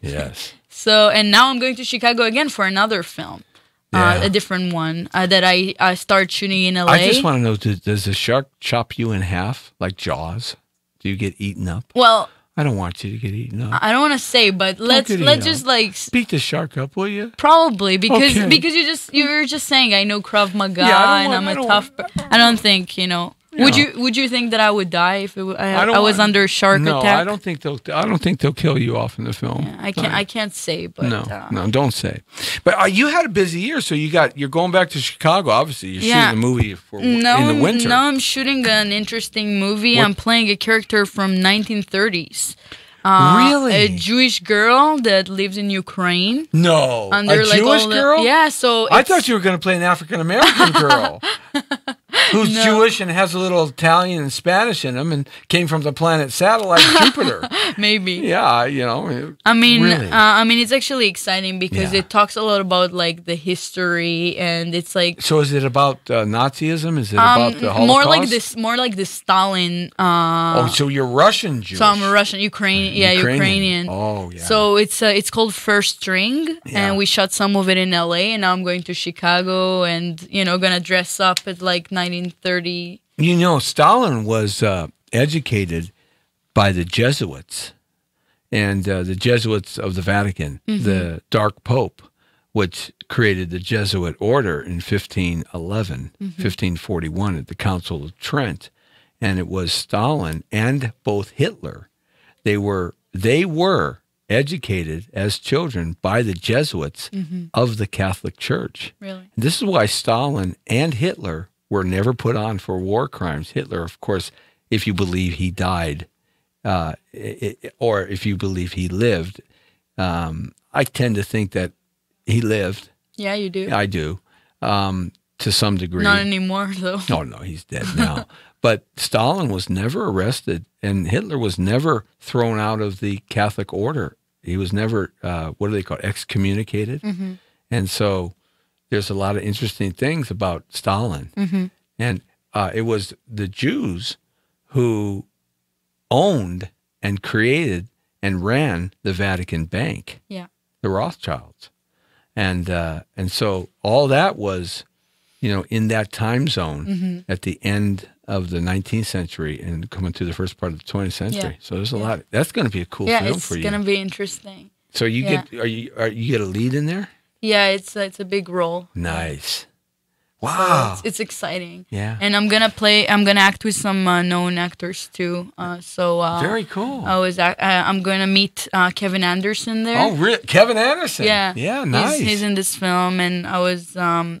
Yes. So, and now I'm going to Chicago again for another film, Yeah. a different one that I start shooting in LA. I just want to know, does the shark chop you in half like Jaws? Do you get eaten up? Well, I don't want you to get eaten up. I don't want to say, but let's get eaten just up. Beat the shark up, will you? probably because Okay. you were just saying I know Krav Maga Yeah, and I'm a tough. I don't think Would you think that I would die if I was under shark attack? No, I don't think they'll kill you off in the film. Yeah, I can't say, but No, don't say. But you had a busy year, so you're going back to Chicago. Obviously, you're shooting a movie in the winter. No, I'm shooting an interesting movie. I'm playing a character from 1930s. Really? A Jewish girl that lives in Ukraine. No, Under a like Jewish all the- girl? Yeah, so I thought you were going to play an African American girl. who's No. Jewish and has a little Italian and Spanish in him and came from the planet satellite Jupiter. Maybe. Yeah, you know. I mean, really. it's actually exciting because Yeah. it talks a lot about like the history, and it's like So is it about Nazism? Is it about the Holocaust? more like the Stalin. Oh, so you're Russian Jewish. So I'm a Russian, Ukrainian. Yeah, Ukrainian. Oh, yeah. So it's called First String, Yeah. and we shot some of it in LA, and now I'm going to Chicago, and gonna dress up at like 1930. You know, Stalin was educated by the Jesuits, and the Jesuits of the Vatican, the Dark Pope, which created the Jesuit order in 1511, 1541 at the Council of Trent. And it was Stalin and both Hitler. They were educated as children by the Jesuits of the Catholic Church. Really? This is why Stalin and Hitler were never put on for war crimes. Hitler, of course, if you believe he died, or if you believe he lived, I tend to think that he lived. Yeah, you do. I do, to some degree. Not anymore, though. Oh, no, he's dead now. But Stalin was never arrested, and Hitler was never thrown out of the Catholic order. He was never, what do they call it, excommunicated. And so there's a lot of interesting things about Stalin. And it was the Jews who owned and created and ran the Vatican Bank, Yeah. the Rothschilds. And so all that was, in that time zone at the end of the 19th century and coming to the first part of the 20th century. Yeah. So there's a lot. That's going to be a cool Yeah, film it's for you. gonna be interesting. So you Yeah. get you get a lead in there? Yeah, it's a big role. Nice. So Wow. it's exciting. Yeah. And I'm gonna act with some known actors too. Very cool. I'm gonna meet Kevin Anderson there. Oh, really? Kevin Anderson. Yeah. Yeah, nice. He's in this film, and I was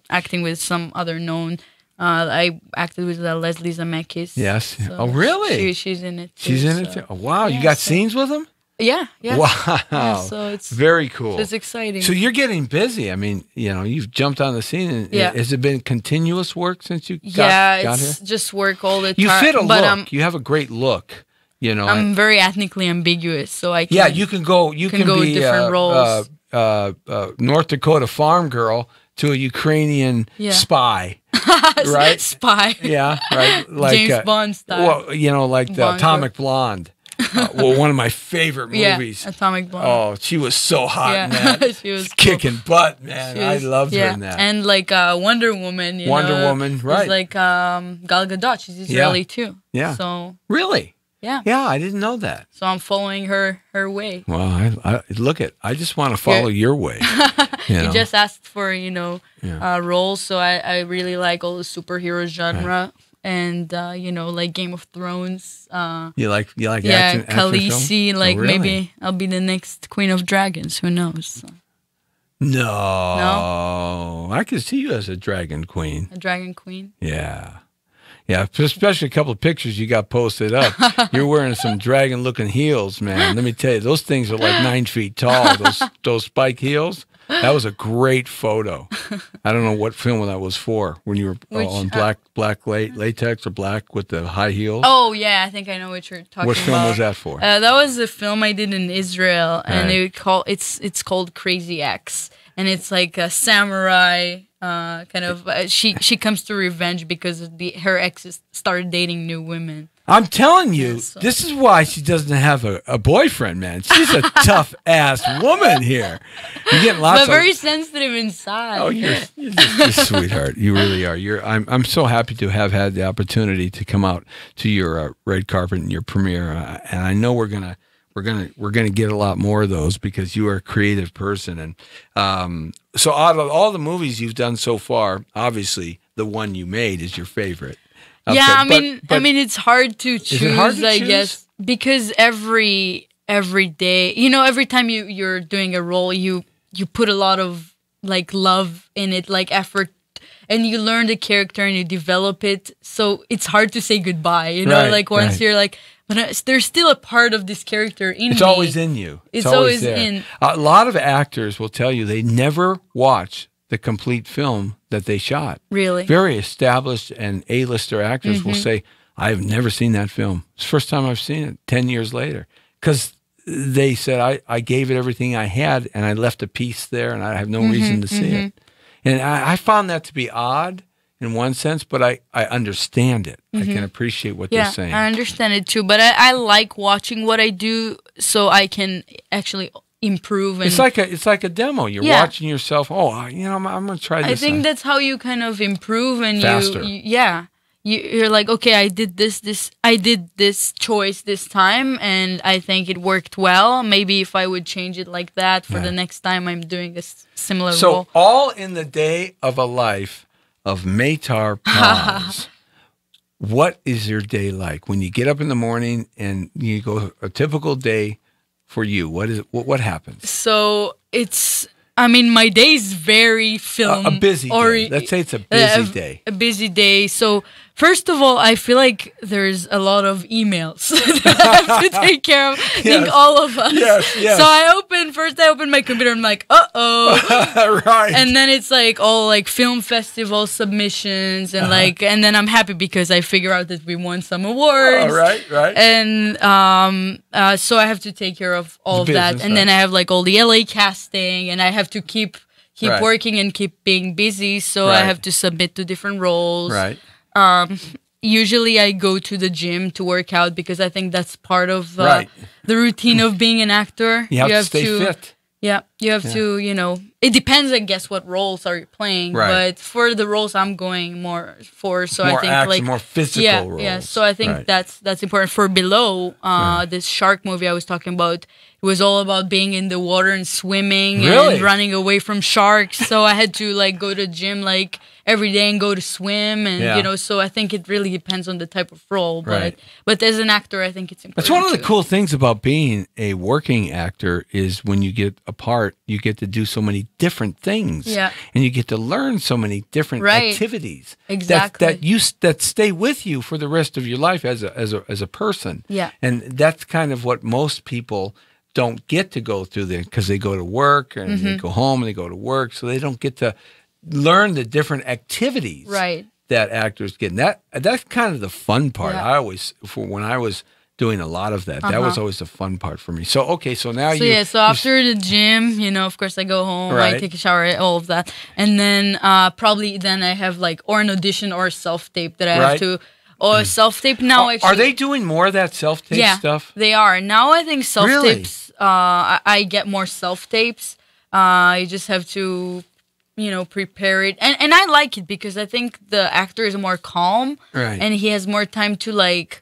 acting with some other known. I acted with Leslie Zemeckis. Yes. So Oh, really? She's in it. Too, She's in it so- too. Oh, wow. You Yeah, got so- scenes with him? Yeah. Yeah. Wow. Yeah, so it's very cool. it's exciting. So you're getting busy. I mean, you've jumped on the scene. And Yeah. Has it been continuous work since you got yeah, here? it's just work all the time. You fit a but look. You have a great look. I'm very ethnically ambiguous, so I can. Yeah, you can go. You can go be different roles. North Dakota farm girl to a Ukrainian Yeah. spy, right? Spy. Yeah, right. Like James Bond style. Well, like the Bond Atomic Blonde. One of my favorite Yeah, movies. Atomic Blonde. Oh, she was so hot in yeah, that. she was cool. Kicking butt, man. She I was- loved her yeah. in that. And like Wonder Woman. Wonder Woman, right. It's like Gal Gadot. She's Israeli too. Yeah. So Really? yeah. Yeah, I didn't know that. So I'm following her way. Well, I look at. I just want to follow your way. You know? just asked for Yeah. roles, so I really like all the superhero genre. And like Game of Thrones, You like yeah, action Khaleesi, film? like Oh, really? maybe I'll be the next Queen of Dragons. Who knows? No, I could see you as a dragon queen. A dragon queen. Yeah, especially a couple of pictures you got posted up. You're wearing some dragon-looking heels, man. Let me tell you, those things are like 9 feet tall. Those spike heels. That was a great photo. I don't know what film that was for. When you were on black latex or black with the high heels. Oh yeah, I think I know what you're talking about. What film was that for? That was a film I did in Israel, and Right. it's called Crazy X, and it's like a samurai kind of. She comes to revenge because her exes started dating new women. I'm telling you, Yeah, so- this is why she doesn't have a boyfriend, man. She's a tough ass woman here. You're getting lots But of. very sensitive inside. Oh, you're just a sweetheart. You really are. I'm so happy to have had the opportunity to come out to your red carpet and your premiere, and I know we're gonna get a lot more of those because you are a creative person. And so, out of all the movies you've done so far, obviously the one you made is your favorite. Yeah, Okay, I mean, it's hard to choose. it hard to I choose? guess because every day, every time you're doing a role, you put a lot of like love in it, like effort, and you learn the character and you develop it. So it's hard to say goodbye. Right, like once right. you're like, but there's still a part of this character in It's me. always in you. It's always there. in. A lot of actors will tell you they never watch the complete film that they shot. Really? Very established and A-lister actors will say, I have never seen that film. It's the first time I've seen it 10 years later. Because they said, I gave it everything I had, and I left a piece there, and I have no reason to see it. And I found that to be odd in one sense, but I understand it. I can appreciate what they're saying. I understand it too, but I like watching what I do so I can actually improve. And It's like a demo. You're watching yourself. Oh, you know, I'm going to try this. I think that's how you kind of improve, and Faster. you're like, okay, I did this choice this time, and I think it worked well. Maybe if I would change it like that for the next time I'm doing a similar role. So all in the day of a life of Maytar Paz. What is your day like when you get up in the morning and you go a typical day for you? What happens? So my day is very film. A busy day. Let's say it's a busy day. A busy day. So first of all, I feel like there's a lot of emails that I have to take care of. I think all of us. Yes. So I open my computer. I'm like, Right. And then it's like all like film festival submissions and and then I'm happy because I figure out that we won some awards. Right. And so I have to take care of all of that, and then I have like all the LA casting, and I have to keep working and keep being busy. So I have to submit to different roles. Right. Usually I go to the gym to work out because I think that's part of the routine of being an actor. You have to stay fit. Yeah, you have to, it depends, I guess, what roles are you playing. Right. But for the roles I'm going more for, so more I think action, more physical roles. Yeah, so I think that's important. For Below, this shark movie I was talking about, it was all about being in the water and swimming and running away from sharks. So I had to like go to the gym like every day and go to swim, and so I think it really depends on the type of role. But as an actor, I think it's important. That's one of the cool things about being a working actor is when you get a part, you get to do so many different things. Yeah. And you get to learn so many different activities. Exactly. That stay with you for the rest of your life as a person. Yeah. And that's kind of what most people don't get to go through there, because they go to work and they go home and they go to work, so they don't get to learn the different activities that actors get. And that's kind of the fun part. Yeah. When I was doing a lot of that, that was always the fun part for me. So now so after the gym, of course I go home, I take a shower, all of that, and then probably then I have like or an audition or a self-tape that I have to. Or self-tape now. Actually, are they doing more of that self-tape stuff? They are now. I think self-tapes. I get more self-tapes. You just have to, prepare it, and I like it because I think the actor is more calm, and he has more time to like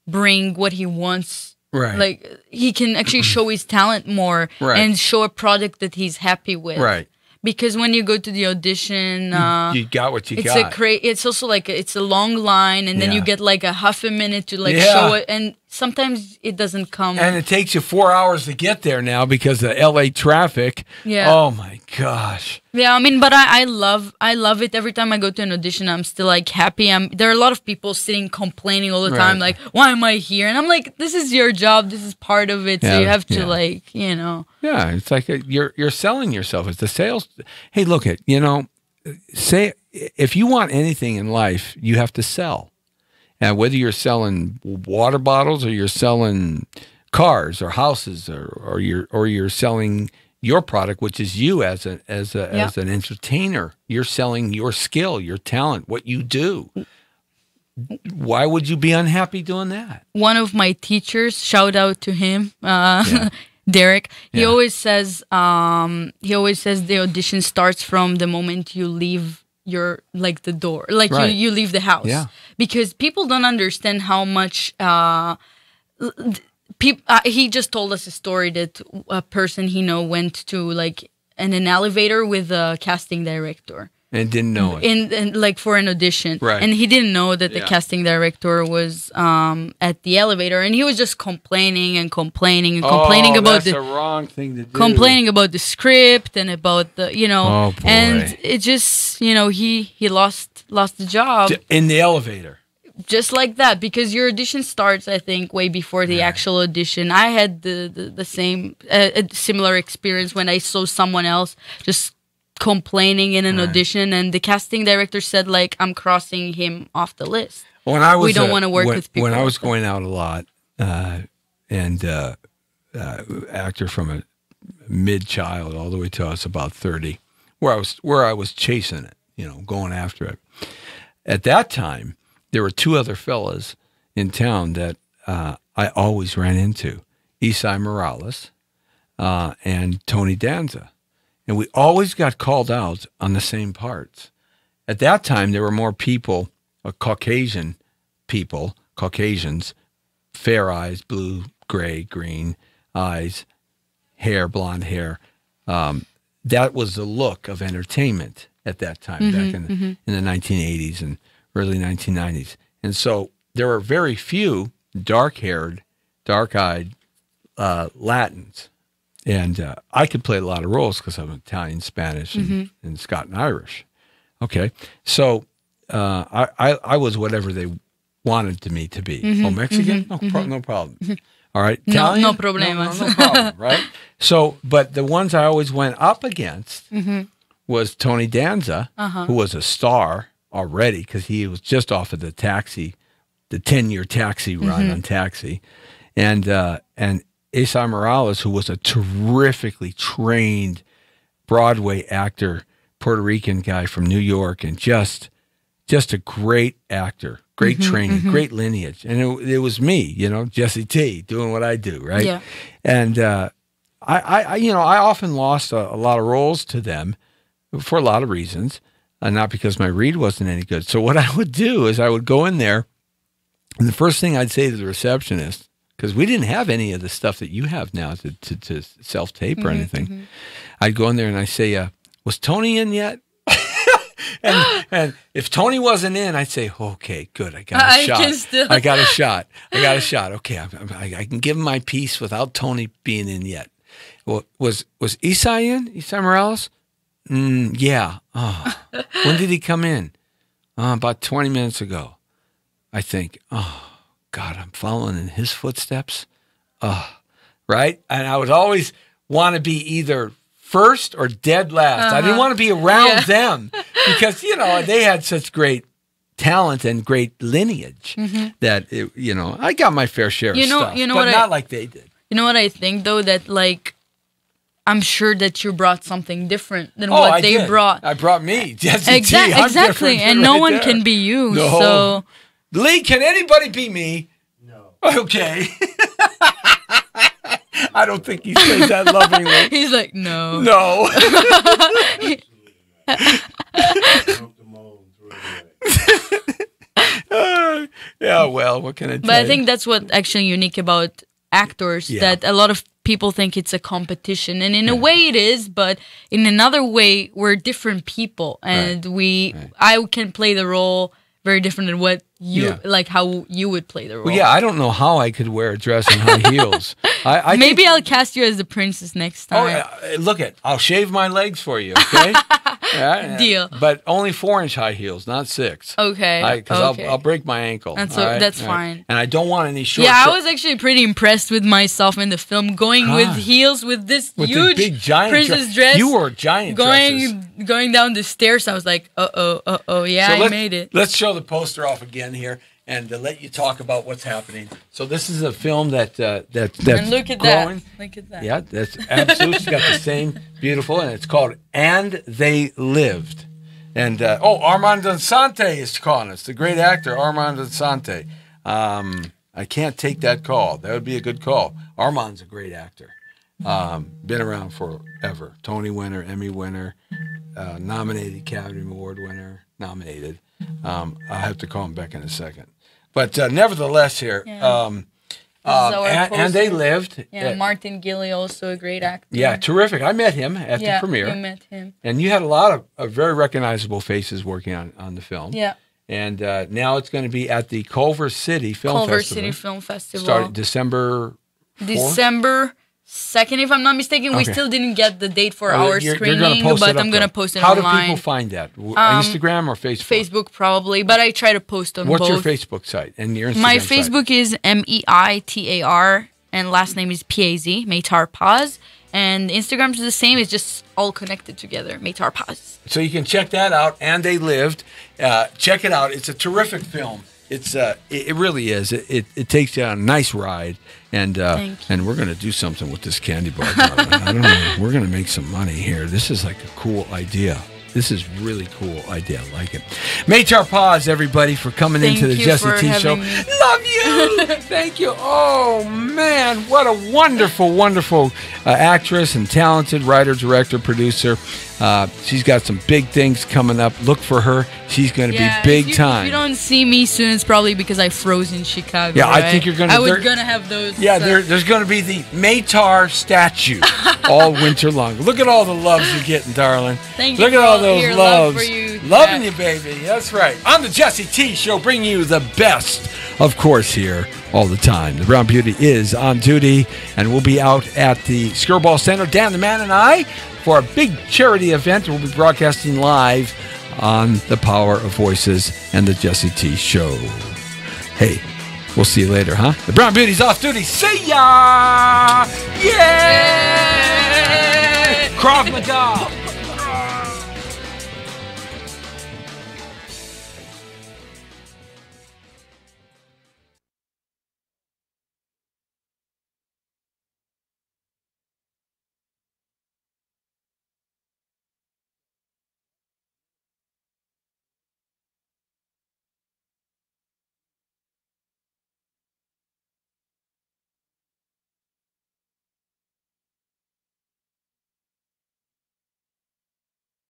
bring what he wants. Right. Like he can actually show his talent more and show a product that he's happy with. Right. Because when you go to the audition, you got what you got. It's also like it's a long line, and then you get like a half a minute to show it, and sometimes it doesn't come. And it takes you 4 hours to get there now because of LA traffic. Yeah. Oh my gosh. Yeah, but I love it. Every time I go to an audition, I'm still like happy. There are a lot of people sitting complaining all the time, like, why am I here? And I'm like, this is your job. This is part of it. So you have to Yeah, it's like you're selling yourself. It's the sales. Hey, look say if you want anything in life, you have to sell. And whether you're selling water bottles or you're selling cars or houses or you're selling your product, which is you as an entertainer, you're selling your skill, your talent, what you do. Why would you be unhappy doing that? One of my teachers, shout out to him, Derek. He always says the audition starts from the moment you leave the door, you leave the house, because people don't understand how much. He just told us a story that a person he went to in an elevator with a casting director. And didn't know it. And for an audition. Right. And he didn't know that the casting director was at the elevator. And he was just complaining about that's a wrong thing to do. Complaining about the script and about the, Oh, boy. And it just, he lost the job. In the elevator. Just like that, because your audition starts, I think, way before the actual audition. I had the same, similar experience when I saw someone else just complaining in an audition, and the casting director said, like, I'm crossing him off the list. We don't want to work with people. When I was going out a lot, and actor from a mid-child all the way to I was about 30, where I was chasing it, going after it. At that time, there were two other fellas in town that I always ran into, Esai Morales and Tony Danza. And we always got called out on the same parts. At that time, there were more people, Caucasians, fair eyes, blue, gray, green eyes, blonde hair. That was the look of entertainment at that time, back in the 1980s and early 1990s. And so there were very few dark-haired, dark-eyed Latins. And I could play a lot of roles because I'm Italian, Spanish, and Scott and Irish. Okay, so I was whatever they wanted me to be. Oh, Mexican? No problem. All right, Italian? No problemas. No problem, right? So, but the ones I always went up against was Tony Danza, who was a star already because he was just off of the 10-year Taxi run on Taxi, and Esai Morales, who was a terrifically trained Broadway actor, Puerto Rican guy from New York, and just a great actor, great training, great lineage. And it was me, Jesse T, doing what I do, right? Yeah. And I often lost a lot of roles to them for a lot of reasons, not because my read wasn't any good. So what I would do is I would go in there, and the first thing I'd say to the receptionist, because we didn't have any of the stuff that you have now to self-tape or anything. I'd go in there and I'd say, was Tony in yet? and if Tony wasn't in, I'd say, okay, good, I got a shot. I got a shot. Okay, I can give him my piece without Tony being in yet. Well, was Esai in? Esai Morales? Yeah. Oh. When did he come in? About 20 minutes ago, I think. Oh. God, I'm following in his footsteps. Right? And I would always want to be either first or dead last. I didn't want to be around them because, they had such great talent and great lineage that, I got my fair share of stuff, but not like they did. You know what I think, though? That, like, I'm sure that you brought something different than what they brought. I brought me. Jesse Exactly. And no one can be you. No. So... Lee, can anybody be me? No. Okay. I don't think he says that lovingly. He's like, no. No. Yeah, well, what can I tell you? But I think that's what actually unique about actors, that a lot of people think it's a competition. And in a way it is, but in another way, we're different people. And I can play the role very different than what like how you would play the role. Well, I don't know how I could wear a dress and high heels. Maybe I'll cast you as the princess next time. I'll shave my legs for you, okay? Deal. But only 4-inch high heels, not 6. Okay. Because I'll break my ankle. That's fine. And I don't want any short. Yeah, I was actually pretty impressed with myself in the film, going with heels with this huge big giant princess dress. You wore giant dresses. Going down the stairs, I was like, I made it. Let's show the poster off again here and let you talk about what's happening. So this is a film that's and look at growing. that. Look at that. Yeah, that's absolutely. It's got the same beautiful, and it's called And They Lived. And Armand Assante is calling us, the great actor Armand Assante. I can't take that call. That would be a good call. Armand's a great actor. Been around forever. Tony winner, Emmy winner, nominated Academy Award winner, nominated. I'll have to call him back in a second. But nevertheless here, and They Lived. Yeah, Martin Gilly, also a great actor. Yeah, terrific. I met him at the premiere. You met him. And you had a lot of very recognizable faces working on the film. Yeah. And now it's going to be at the Culver City Film Festival. Started December 4th? December 2nd, if I'm not mistaken. We still didn't get the date for our screening, but I'm going to post it online. How do people find that? Instagram or Facebook? Facebook, probably, but I try to post on both. What's your Facebook site and your Instagram My site? Facebook is MEITAR, and last name is PAZ, Meitar Paz. And Instagram's the same. It's just all connected together. Maytar Paz. So you can check that out. And They Lived. Check it out. It's a terrific film. It really is. It takes you on a nice ride, and we're going to do something with this candy bar. I don't know. We're going to make some money here. This is like a cool idea. This is really cool idea. I like it. Maytar Paz, everybody, for coming into the Jesse T Show. Me. Love you. Thank you. Oh, man. What a wonderful, wonderful actress and talented writer, director, producer. She's got some big things coming up. Look for her. She's going to be big time. If you don't see me soon, it's probably because I froze in Chicago. Yeah, right? I think you're going to. I was going to have those. Yeah, there's going to be the Maytar statue all winter long. Look at all the loves you're getting, darling. Thank you. Look at all those loves. Love for you, loving you, baby. That's right. On the Jesse T Show, bringing you the best, of course, here all the time. The Brown Beauty is on duty, and we'll be out at the Skirball Center, Dan the Man and I, for a big charity event. We'll be broadcasting live on the Power of Voices and the Jesse T Show. Hey, we'll see you later, huh? The Brown Beauty's off duty. See ya! Yeah! Krav Maga!